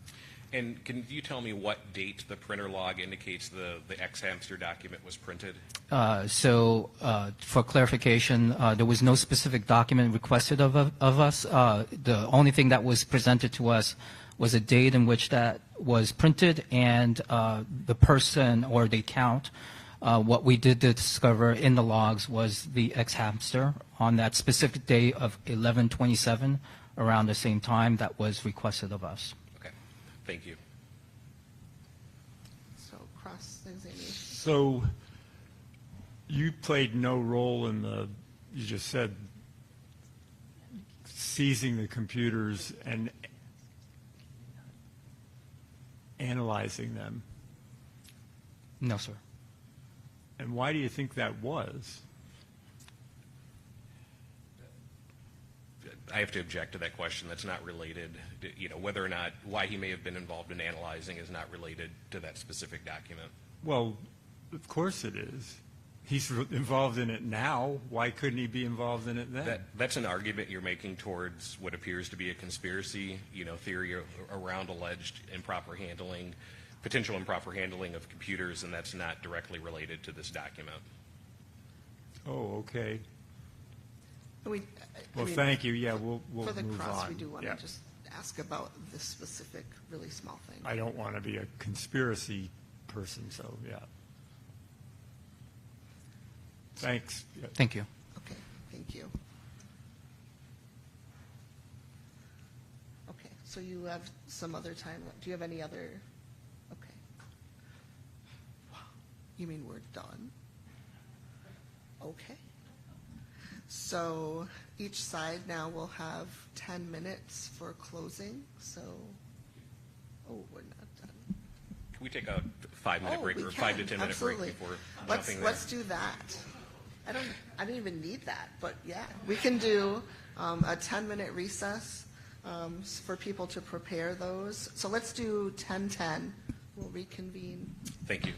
And can you tell me what date the printer log indicates the X-Hamster document was printed? For clarification, there was no specific document requested of us. The only thing that was presented to us was a date in which that was printed and the person or the account. What we did discover in the logs was the X-Hamster on that specific day of 11/27, around the same time that was requested of us. Okay, thank you. So cross-examination. So you played no role in you just said, seizing the computers and analyzing them. No, sir. And why do you think that was? I have to object to that question. That's not related. Whether or not why he may have been involved in analyzing is not related to that specific document. Well, of course it is. He's involved in it now. Why couldn't he be involved in it then? That's an argument you're making towards what appears to be a conspiracy, theory around alleged improper handling, potential improper handling of computers, and that's not directly related to this document. Oh, okay. Well, Thank you. Yeah, we'll for the move cross, on. we do want Yeah. to just ask about this specific, really small thing. I don't want to be a conspiracy person, so yeah. Thanks. Yeah. Thank you. Okay, thank you. Okay, so you have some other time. Do you have any other? Okay. Wow. You mean we're done? Okay. So each side now will have 10 minutes for closing. So, we're not done. Can we take a 5-minute break we or can, 5 to 10 minute absolutely. break before Let's jumping there? do that. I don't even need that, but yeah, we can do a 10-minute recess for people to prepare those. So let's do 10:10. We'll reconvene. Thank you.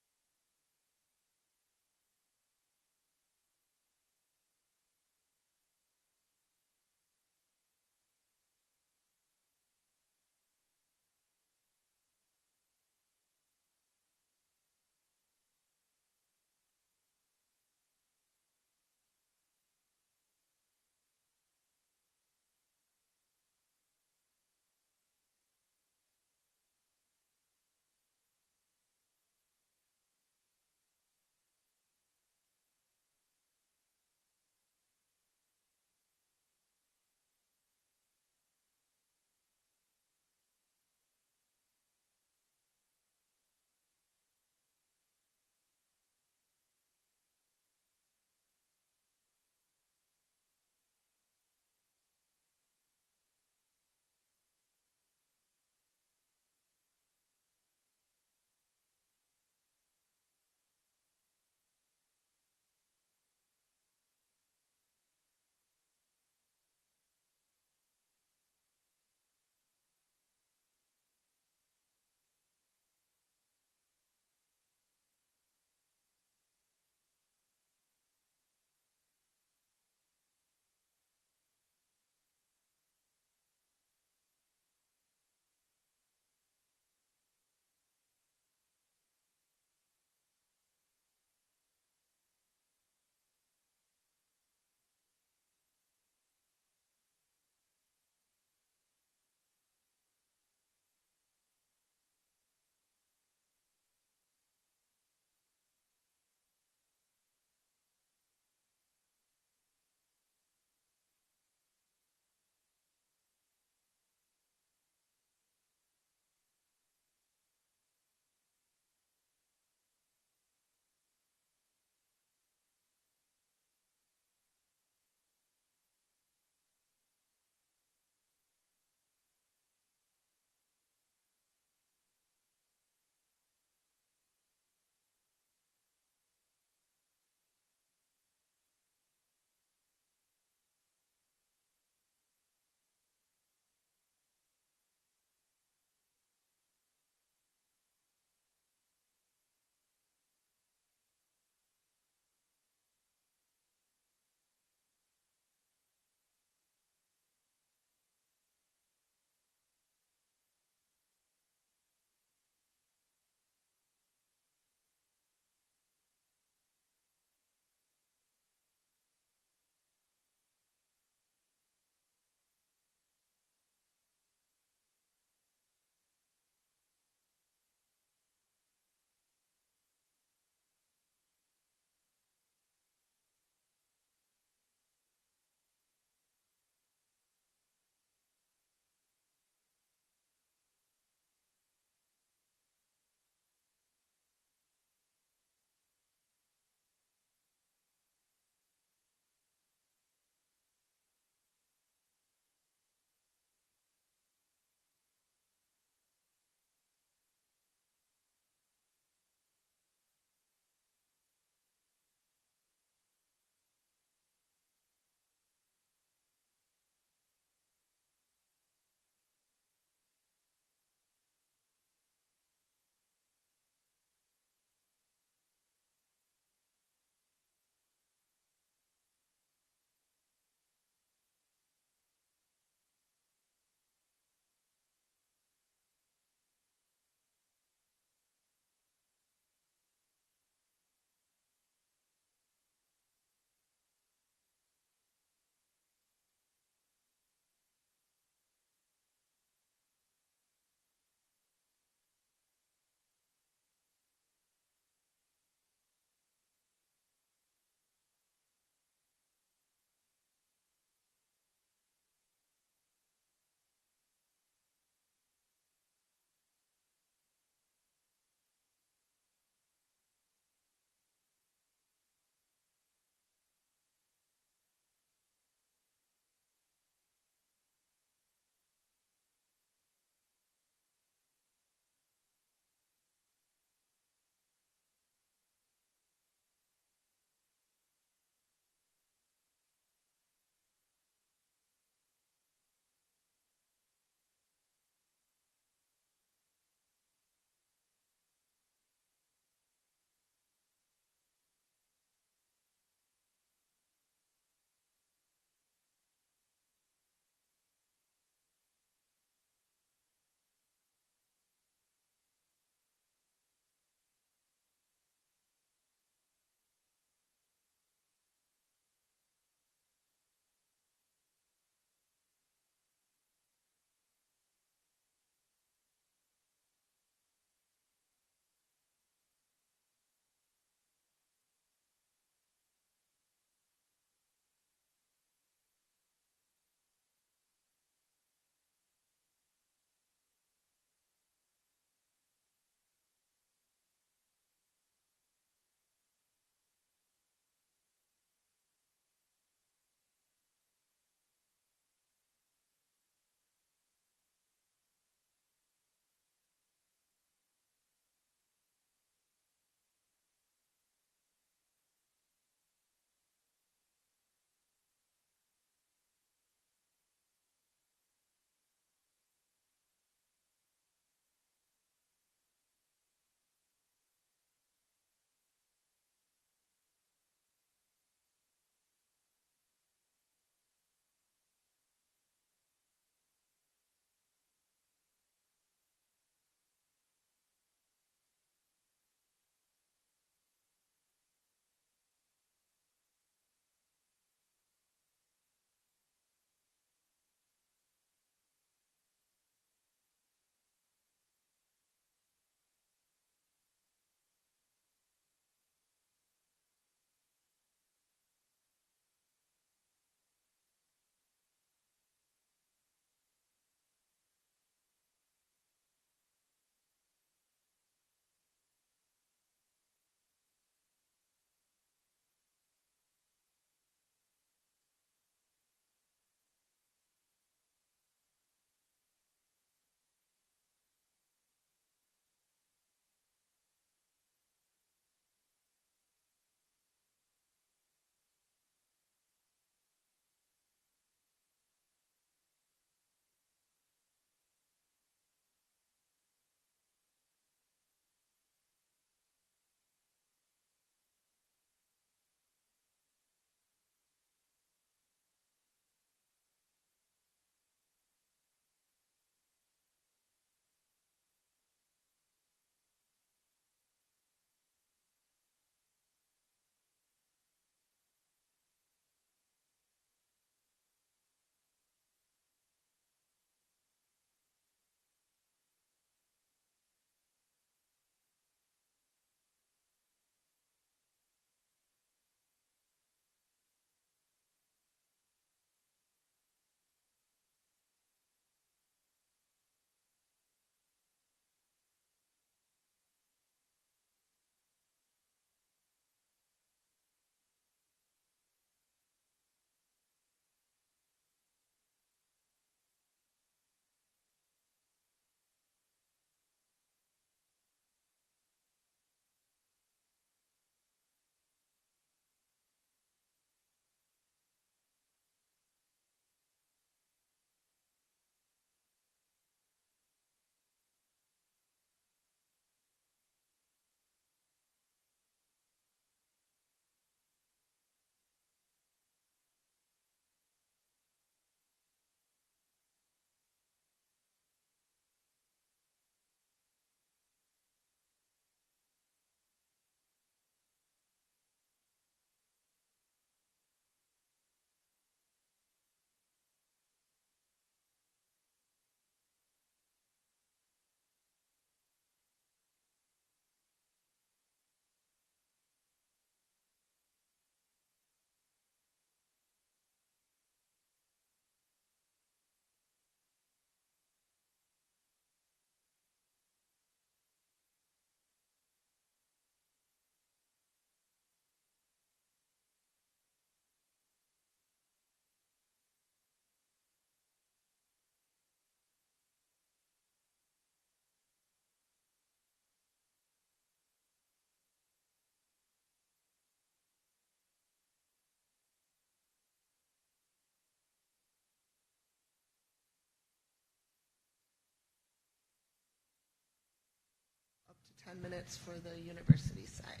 10 minutes for the university side.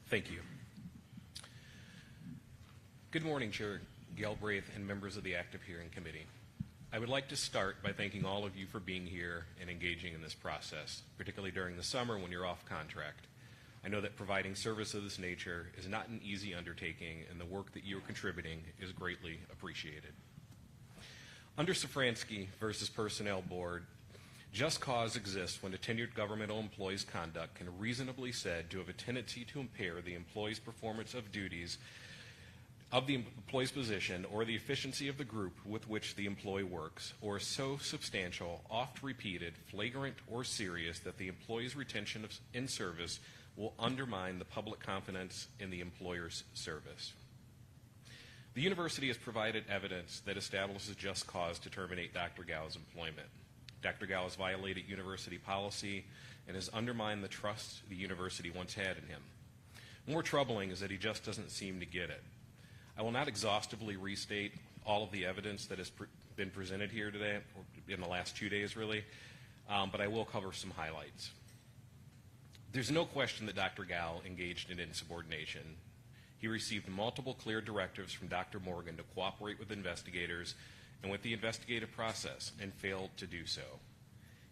Thank you. Good morning, Chair Galbraith and members of the Active Hearing Committee. I would like to start by thanking all of you for being here and engaging in this process, particularly during the summer when you're off contract. I know that providing service of this nature is not an easy undertaking, and the work that you are contributing is greatly appreciated. Under Safransky versus Personnel Board, just cause exists when a tenured governmental employee's conduct can reasonably said to have a tendency to impair the employee's performance of duties of the employee's position or the efficiency of the group with which the employee works, or is so substantial, oft-repeated, flagrant, or serious that the employee's retention in service will undermine the public confidence in the employer's service. The university has provided evidence that establishes just cause to terminate Dr. Gow's employment. Dr. Gow has violated university policy and has undermined the trust the university once had in him. More troubling is that he just doesn't seem to get it. I will not exhaustively restate all of the evidence that has been presented here today, or in the last 2 days really, but I will cover some highlights. There's no question that Dr. Gow engaged in insubordination. He received multiple clear directives from Dr. Morgan to cooperate with investigators and with the investigative process, and failed to do so.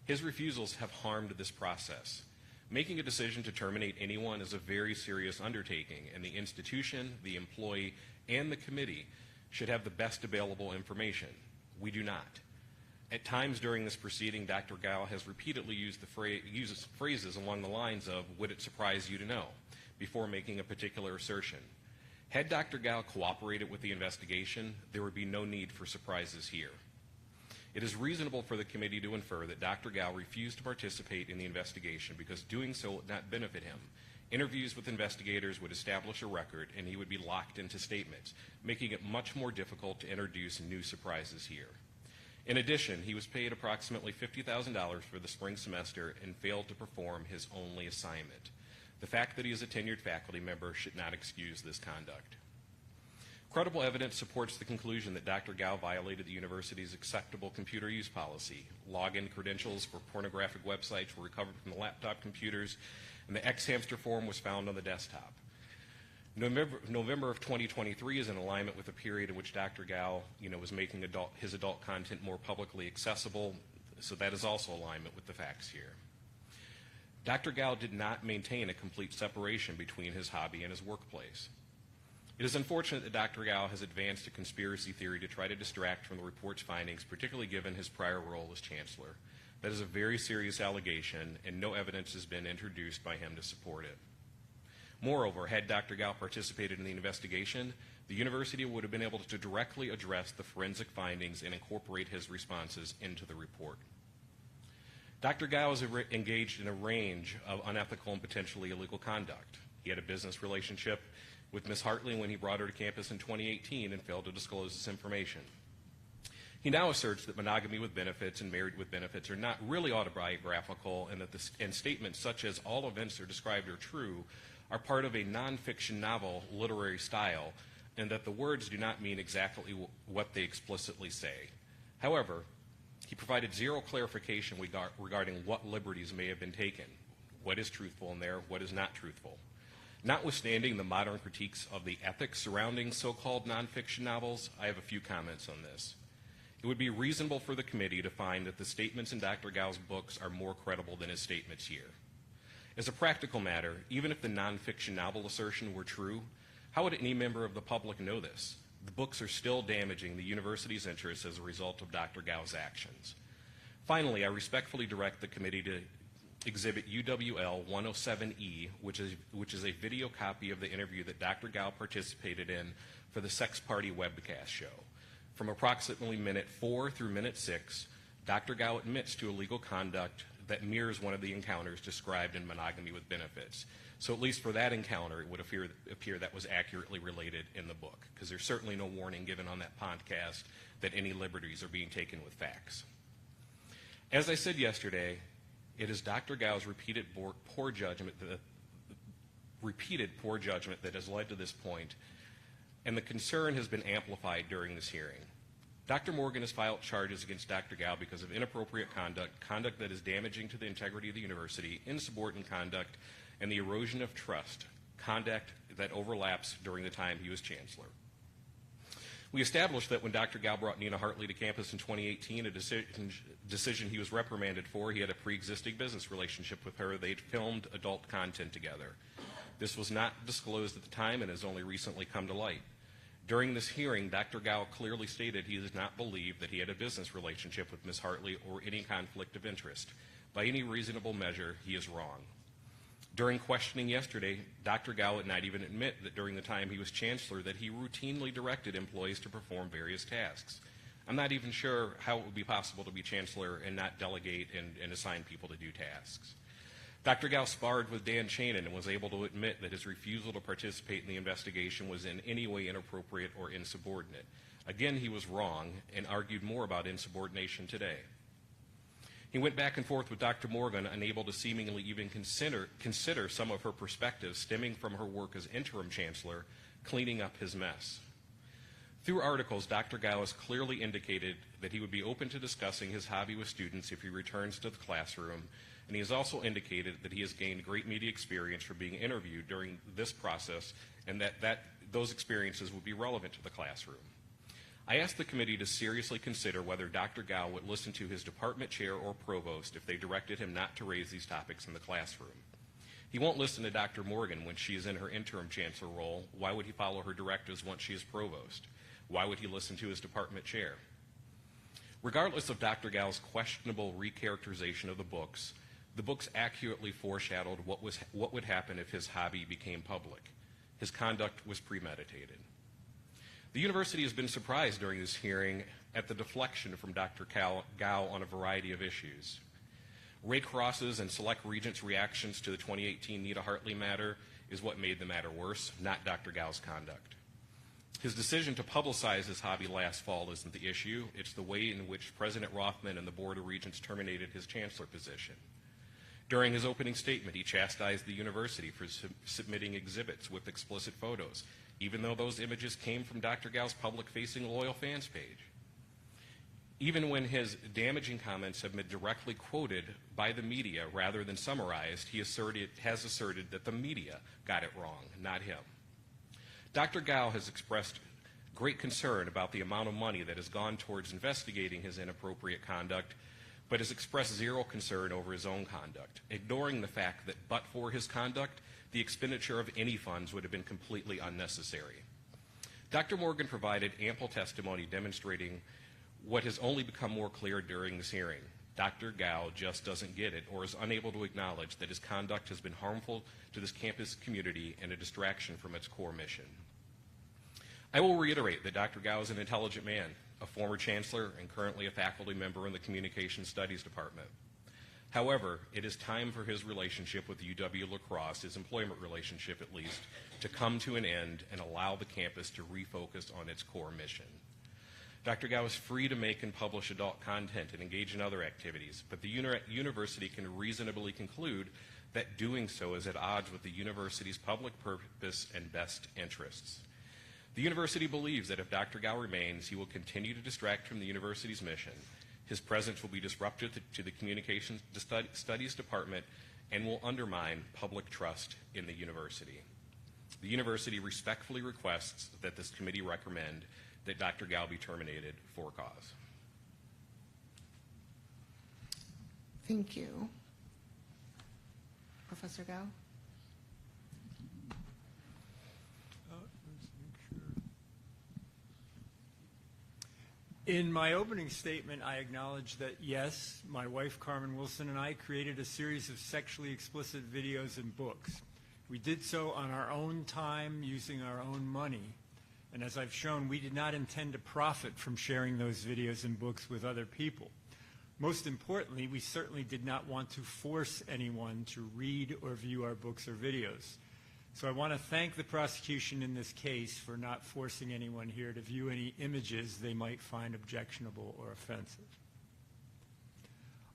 His refusals have harmed this process. Making a decision to terminate anyone is a very serious undertaking, and the institution, the employee, and the committee should have the best available information. We do not. At times during this proceeding, Dr. Gow has repeatedly used uses phrases along the lines of, "Would it surprise you to know?" before making a particular assertion. Had Dr. Gow cooperated with the investigation, there would be no need for surprises here. It is reasonable for the committee to infer that Dr. Gow refused to participate in the investigation because doing so would not benefit him. Interviews with investigators would establish a record, and he would be locked into statements, making it much more difficult to introduce new surprises here. In addition, he was paid approximately $50,000 for the spring semester and failed to perform his only assignment. The fact that he is a tenured faculty member should not excuse this conduct. Credible evidence supports the conclusion that Dr. Gow violated the university's acceptable computer use policy. Login credentials for pornographic websites were recovered from the laptop computers, and the X-Hamster form was found on the desktop. November of 2023 is in alignment with a period in which Dr. Gow was making his adult content more publicly accessible, so that is also alignment with the facts here. Dr. Gow did not maintain a complete separation between his hobby and his workplace. It is unfortunate that Dr. Gow has advanced a conspiracy theory to try to distract from the report's findings, particularly given his prior role as chancellor. That is a very serious allegation, and no evidence has been introduced by him to support it. Moreover, had Dr. Gow participated in the investigation, the university would have been able to directly address the forensic findings and incorporate his responses into the report. Dr. Gow is engaged in a range of unethical and potentially illegal conduct. He had a business relationship with Ms. Hartley when he brought her to campus in 2018 and failed to disclose this information. He now asserts that monogamy with benefits and married with benefits are not really autobiographical, and that statements such as "all events are described are true" are part of a nonfiction novel literary style, and that the words do not mean exactly what they explicitly say. However, he provided zero clarification regarding what liberties may have been taken, what is truthful in there, what is not truthful. Notwithstanding the modern critiques of the ethics surrounding so-called nonfiction novels, I have a few comments on this. It would be reasonable for the committee to find that the statements in Dr. Gow's books are more credible than his statements here. As a practical matter, even if the nonfiction novel assertion were true, how would any member of the public know this? The books are still damaging the university's interests as a result of Dr. Gow's actions. Finally, I respectfully direct the committee to exhibit UWL 107E, which is a video copy of the interview that Dr. Gow participated in for the Sex Party webcast show. From approximately minute 4 through minute 6, Dr. Gow admits to illegal conduct that mirrors one of the encounters described in Monogamy with Benefits. So at least for that encounter, it would appear that was accurately related in the book, because there's certainly no warning given on that podcast that any liberties are being taken with facts. As I said yesterday, it is Dr. Gow's repeated poor judgment that has led to this point, and the concern has been amplified during this hearing. Dr. Morgan has filed charges against Dr. Gow because of inappropriate conduct that is damaging to the integrity of the university, insubordinate conduct, and the erosion of trust, conduct that overlaps during the time he was chancellor. We established that when Dr. Gow brought Nina Hartley to campus in 2018, a decision he was reprimanded for, he had a pre-existing business relationship with her. They'd filmed adult content together. This was not disclosed at the time and has only recently come to light. During this hearing, Dr. Gow clearly stated he does not believe that he had a business relationship with Ms. Hartley or any conflict of interest. By any reasonable measure, he is wrong. During questioning yesterday, Dr. Gow would not even admit that during the time he was chancellor that he routinely directed employees to perform various tasks. I'm not even sure how it would be possible to be chancellor and not delegate and assign people to do tasks. Dr. Gow sparred with Dan Chanin and was able to admit that his refusal to participate in the investigation was in any way inappropriate or insubordinate. Again, he was wrong and argued more about insubordination today. He went back and forth with Dr. Morgan, unable to seemingly even consider some of her perspectives stemming from her work as interim chancellor, cleaning up his mess. Through articles, Dr. Gow has clearly indicated that he would be open to discussing his hobby with students if he returns to the classroom, and he has also indicated that he has gained great media experience from being interviewed during this process and that those experiences would be relevant to the classroom. I asked the committee to seriously consider whether Dr. Gow would listen to his department chair or provost if they directed him not to raise these topics in the classroom. He won't listen to Dr. Morgan when she is in her interim chancellor role. Why would he follow her directives once she is provost? Why would he listen to his department chair? Regardless of Dr. Gow's questionable recharacterization of the books accurately foreshadowed what would happen if his hobby became public. His conduct was premeditated. The university has been surprised during this hearing at the deflection from Dr. Gow on a variety of issues. Ray Cross's and select regents' reactions to the 2018 Nita Hartley matter is what made the matter worse, not Dr. Gow's conduct. His decision to publicize his hobby last fall isn't the issue. It's the way in which President Rothman and the Board of Regents terminated his chancellor position. During his opening statement, he chastised the university for submitting exhibits with explicit photos, even though those images came from Dr. Gow's public-facing loyal fans page. Even when his damaging comments have been directly quoted by the media rather than summarized, he has asserted that the media got it wrong, not him. Dr. Gow has expressed great concern about the amount of money that has gone towards investigating his inappropriate conduct, but has expressed zero concern over his own conduct, ignoring the fact that but for his conduct, the expenditure of any funds would have been completely unnecessary. Dr. Morgan provided ample testimony demonstrating what has only become more clear during this hearing. Dr. Gow just doesn't get it or is unable to acknowledge that his conduct has been harmful to this campus community and a distraction from its core mission. I will reiterate that Dr. Gow is an intelligent man, a former chancellor and currently a faculty member in the Communication Studies Department. However, it is time for his relationship with UW La Crosse, his employment relationship at least, to come to an end and allow the campus to refocus on its core mission. Dr. Gow is free to make and publish adult content and engage in other activities, but the university can reasonably conclude that doing so is at odds with the university's public purpose and best interests. The university believes that if Dr. Gow remains, he will continue to distract from the university's mission. His presence will be disruptive to the Communications Studies Department and will undermine public trust in the university. The university respectfully requests that this committee recommend that Dr. Gow be terminated for cause. Thank you. Professor Gow? In my opening statement, I acknowledge that, yes, my wife Carmen Wilson and I created a series of sexually explicit videos and books. We did so on our own time, using our own money. And as I've shown, we did not intend to profit from sharing those videos and books with other people. Most importantly, we certainly did not want to force anyone to read or view our books or videos. So I want to thank the prosecution in this case for not forcing anyone here to view any images they might find objectionable or offensive.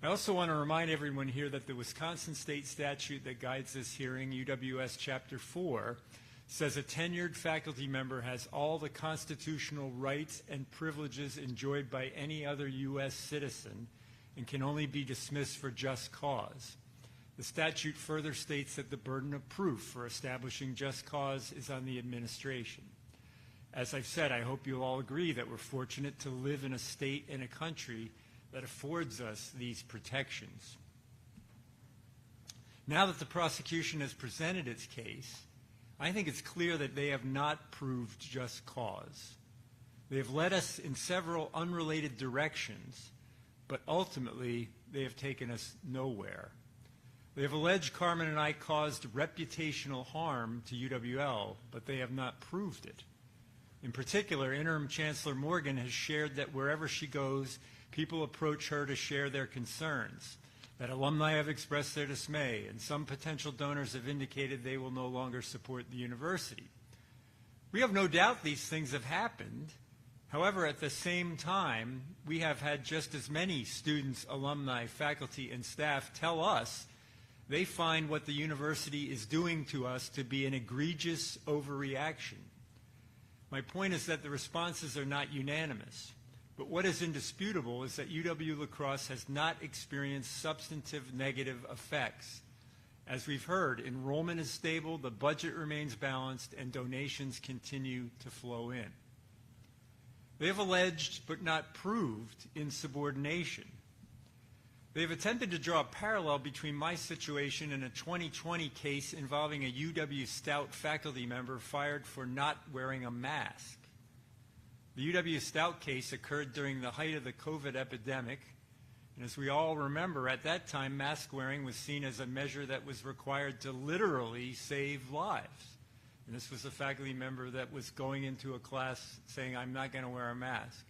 I also want to remind everyone here that the Wisconsin state statute that guides this hearing, UWS Chapter 4, says a tenured faculty member has all the constitutional rights and privileges enjoyed by any other U.S. citizen and can only be dismissed for just cause. The statute further states that the burden of proof for establishing just cause is on the administration. As I've said, I hope you'll all agree that we're fortunate to live in a state and a country that affords us these protections. Now that the prosecution has presented its case, I think it's clear that they have not proved just cause. They have led us in several unrelated directions, but ultimately they have taken us nowhere. They have alleged Carmen and I caused reputational harm to UWL, but they have not proved it. In particular, Interim Chancellor Morgan has shared that wherever she goes, people approach her to share their concerns, that alumni have expressed their dismay, and some potential donors have indicated they will no longer support the university. We have no doubt these things have happened. However, at the same time, we have had just as many students, alumni, faculty, and staff tell us they find what the university is doing to us to be an egregious overreaction. My point is that the responses are not unanimous, but what is indisputable is that UW-La Crosse has not experienced substantive negative effects. As we've heard, enrollment is stable, the budget remains balanced, and donations continue to flow in. They have alleged, but not proved, insubordination. They have attempted to draw a parallel between my situation and a 2020 case involving a UW Stout faculty member fired for not wearing a mask. The UW Stout case occurred during the height of the COVID epidemic, and as we all remember, at that time, mask wearing was seen as a measure that was required to literally save lives. And this was a faculty member that was going into a class saying, I'm not going to wear a mask.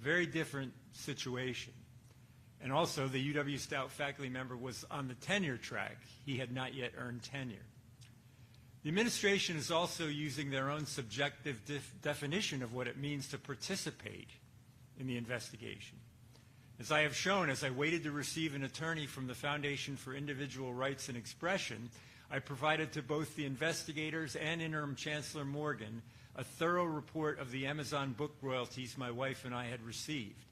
Very different situation. And also, the UW Stout faculty member was on the tenure track. He had not yet earned tenure. The administration is also using their own subjective definition of what it means to participate in the investigation. As I have shown, as I waited to receive an attorney from the Foundation for Individual Rights and Expression, I provided to both the investigators and Interim Chancellor Morgan a thorough report of the Amazon book royalties my wife and I had received.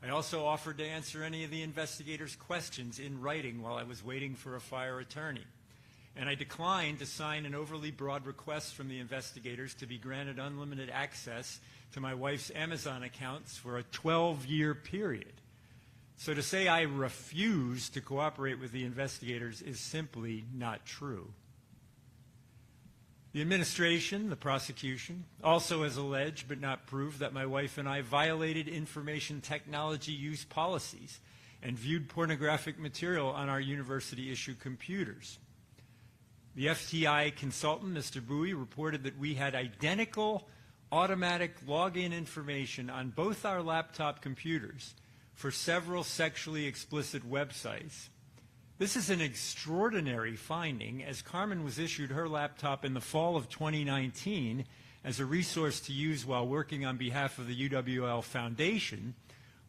I also offered to answer any of the investigators' questions in writing while I was waiting for a fire attorney. And I declined to sign an overly broad request from the investigators to be granted unlimited access to my wife's Amazon accounts for a 12-year period. So to say I refuse to cooperate with the investigators is simply not true. The administration, the prosecution, also has alleged but not proved that my wife and I violated information technology use policies and viewed pornographic material on our university-issued computers. The FTI consultant, Mr. Bowie, reported that we had identical automatic login information on both our laptop computers for several sexually explicit websites. This is an extraordinary finding, as Carmen was issued her laptop in the fall of 2019 as a resource to use while working on behalf of the UWL Foundation,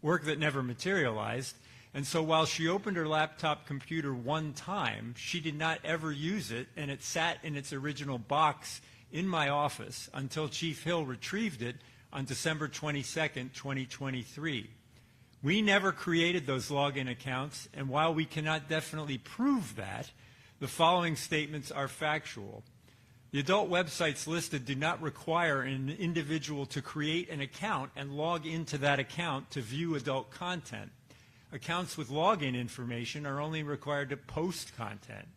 work that never materialized. And so while she opened her laptop computer one time, she did not ever use it, and it sat in its original box in my office until Chief Hill retrieved it on December 22nd, 2023. We never created those login accounts, and while we cannot definitely prove that, the following statements are factual. The adult websites listed do not require an individual to create an account and log into that account to view adult content. Accounts with login information are only required to post content.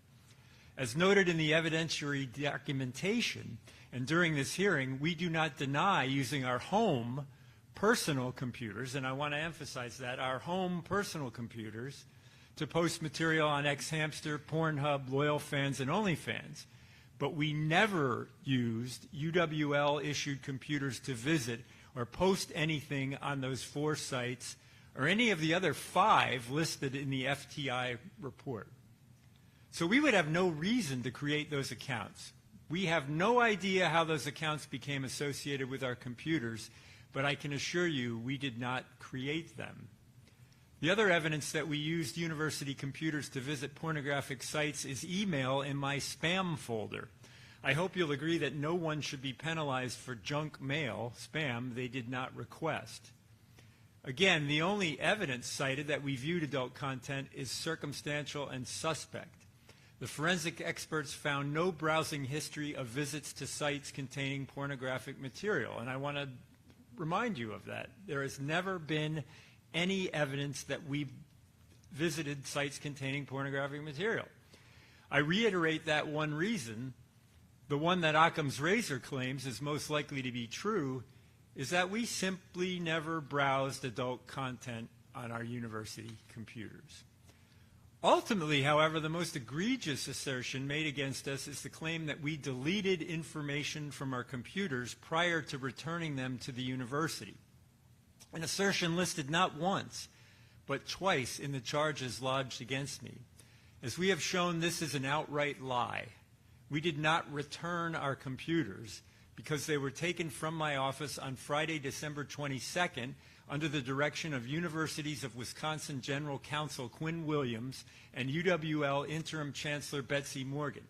As noted in the evidentiary documentation, and during this hearing, we do not deny using our home personal computers, and I want to emphasize that, our home personal computers, to post material on Xhamster, Pornhub, Loyal Fans, and OnlyFans. But we never used UWL-issued computers to visit or post anything on those 4 sites or any of the other 5 listed in the FTI report. So we would have no reason to create those accounts. We have no idea how those accounts became associated with our computers, but I can assure you we did not create them. The other evidence that we used university computers to visit pornographic sites is email in my spam folder. I hope you'll agree that no one should be penalized for junk mail, spam, they did not request. Again, the only evidence cited that we viewed adult content is circumstantial and suspect. The forensic experts found no browsing history of visits to sites containing pornographic material, and I want to remind you of that. There has never been any evidence that we visited sites containing pornographic material. I reiterate that one reason, the one that Occam's razor claims is most likely to be true, is that we simply never browsed adult content on our university computers. Ultimately, however, the most egregious assertion made against us is the claim that we deleted information from our computers prior to returning them to the university. An assertion listed not once, but twice in the charges lodged against me. As we have shown, this is an outright lie. We did not return our computers because they were taken from my office on Friday, December 22nd, under the direction of Universities of Wisconsin General Counsel Quinn Williams and UWL Interim Chancellor Betsy Morgan.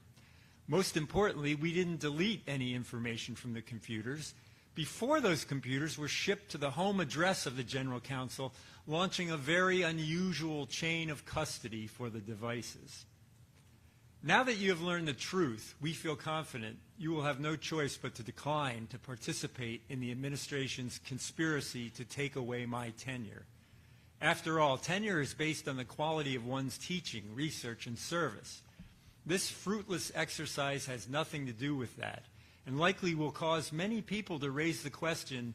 Most importantly, we didn't delete any information from the computers before those computers were shipped to the home address of the General Counsel, launching a very unusual chain of custody for the devices. Now that you have learned the truth, we feel confident you will have no choice but to decline to participate in the administration's conspiracy to take away my tenure. After all, tenure is based on the quality of one's teaching, research, and service. This fruitless exercise has nothing to do with that, and likely will cause many people to raise the question,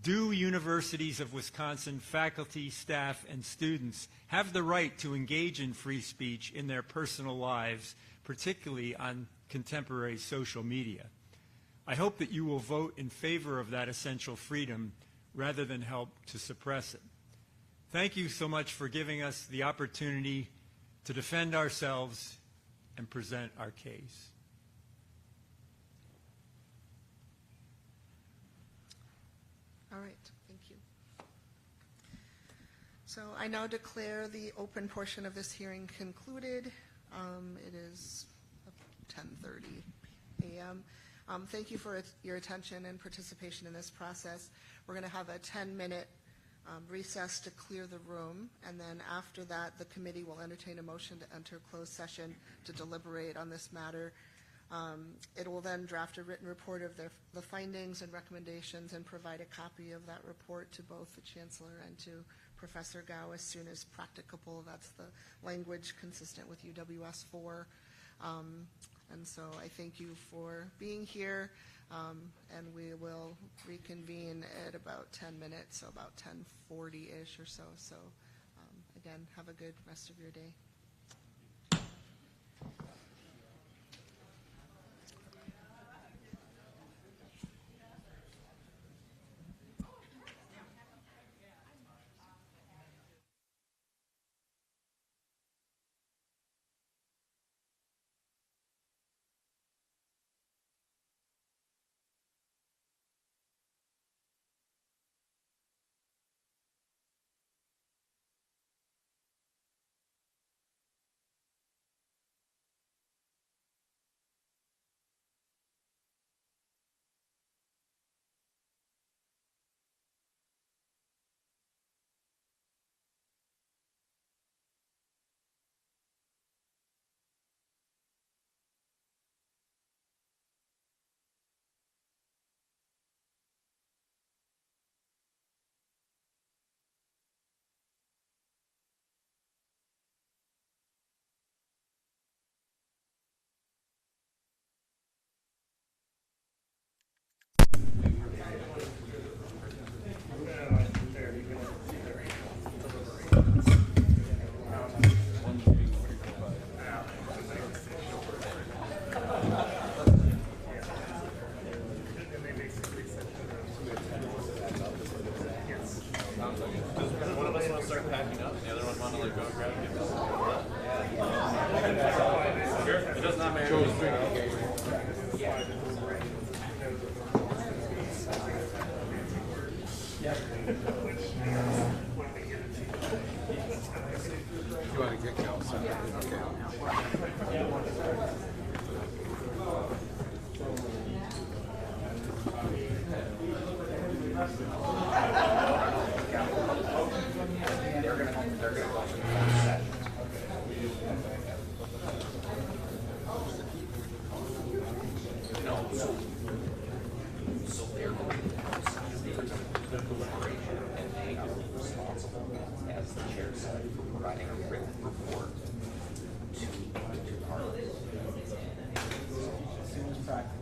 do universities of Wisconsin faculty, staff, and students have the right to engage in free speech in their personal lives, particularly on contemporary social media? I hope that you will vote in favor of that essential freedom rather than help to suppress it. Thank you so much for giving us the opportunity to defend ourselves and present our case. All right, thank you. So I now declare the open portion of this hearing concluded. It is 10:30 a.m. Thank you for your attention and participation in this process. We're going to have a 10-minute recess to clear the room, and then after that, the committee will entertain a motion to enter closed session to deliberate on this matter. It will then draft a written report of the findings and recommendations and provide a copy of that report to both the Chancellor and to Professor Gow as soon as practicable. That's the language consistent with UWS 4. And so I thank you for being here, and we will reconvene at about 10 minutes, so about 10:40-ish or so. So again, have a good rest of your day. principal, as the chair said, for providing a written report to parliament. Practice.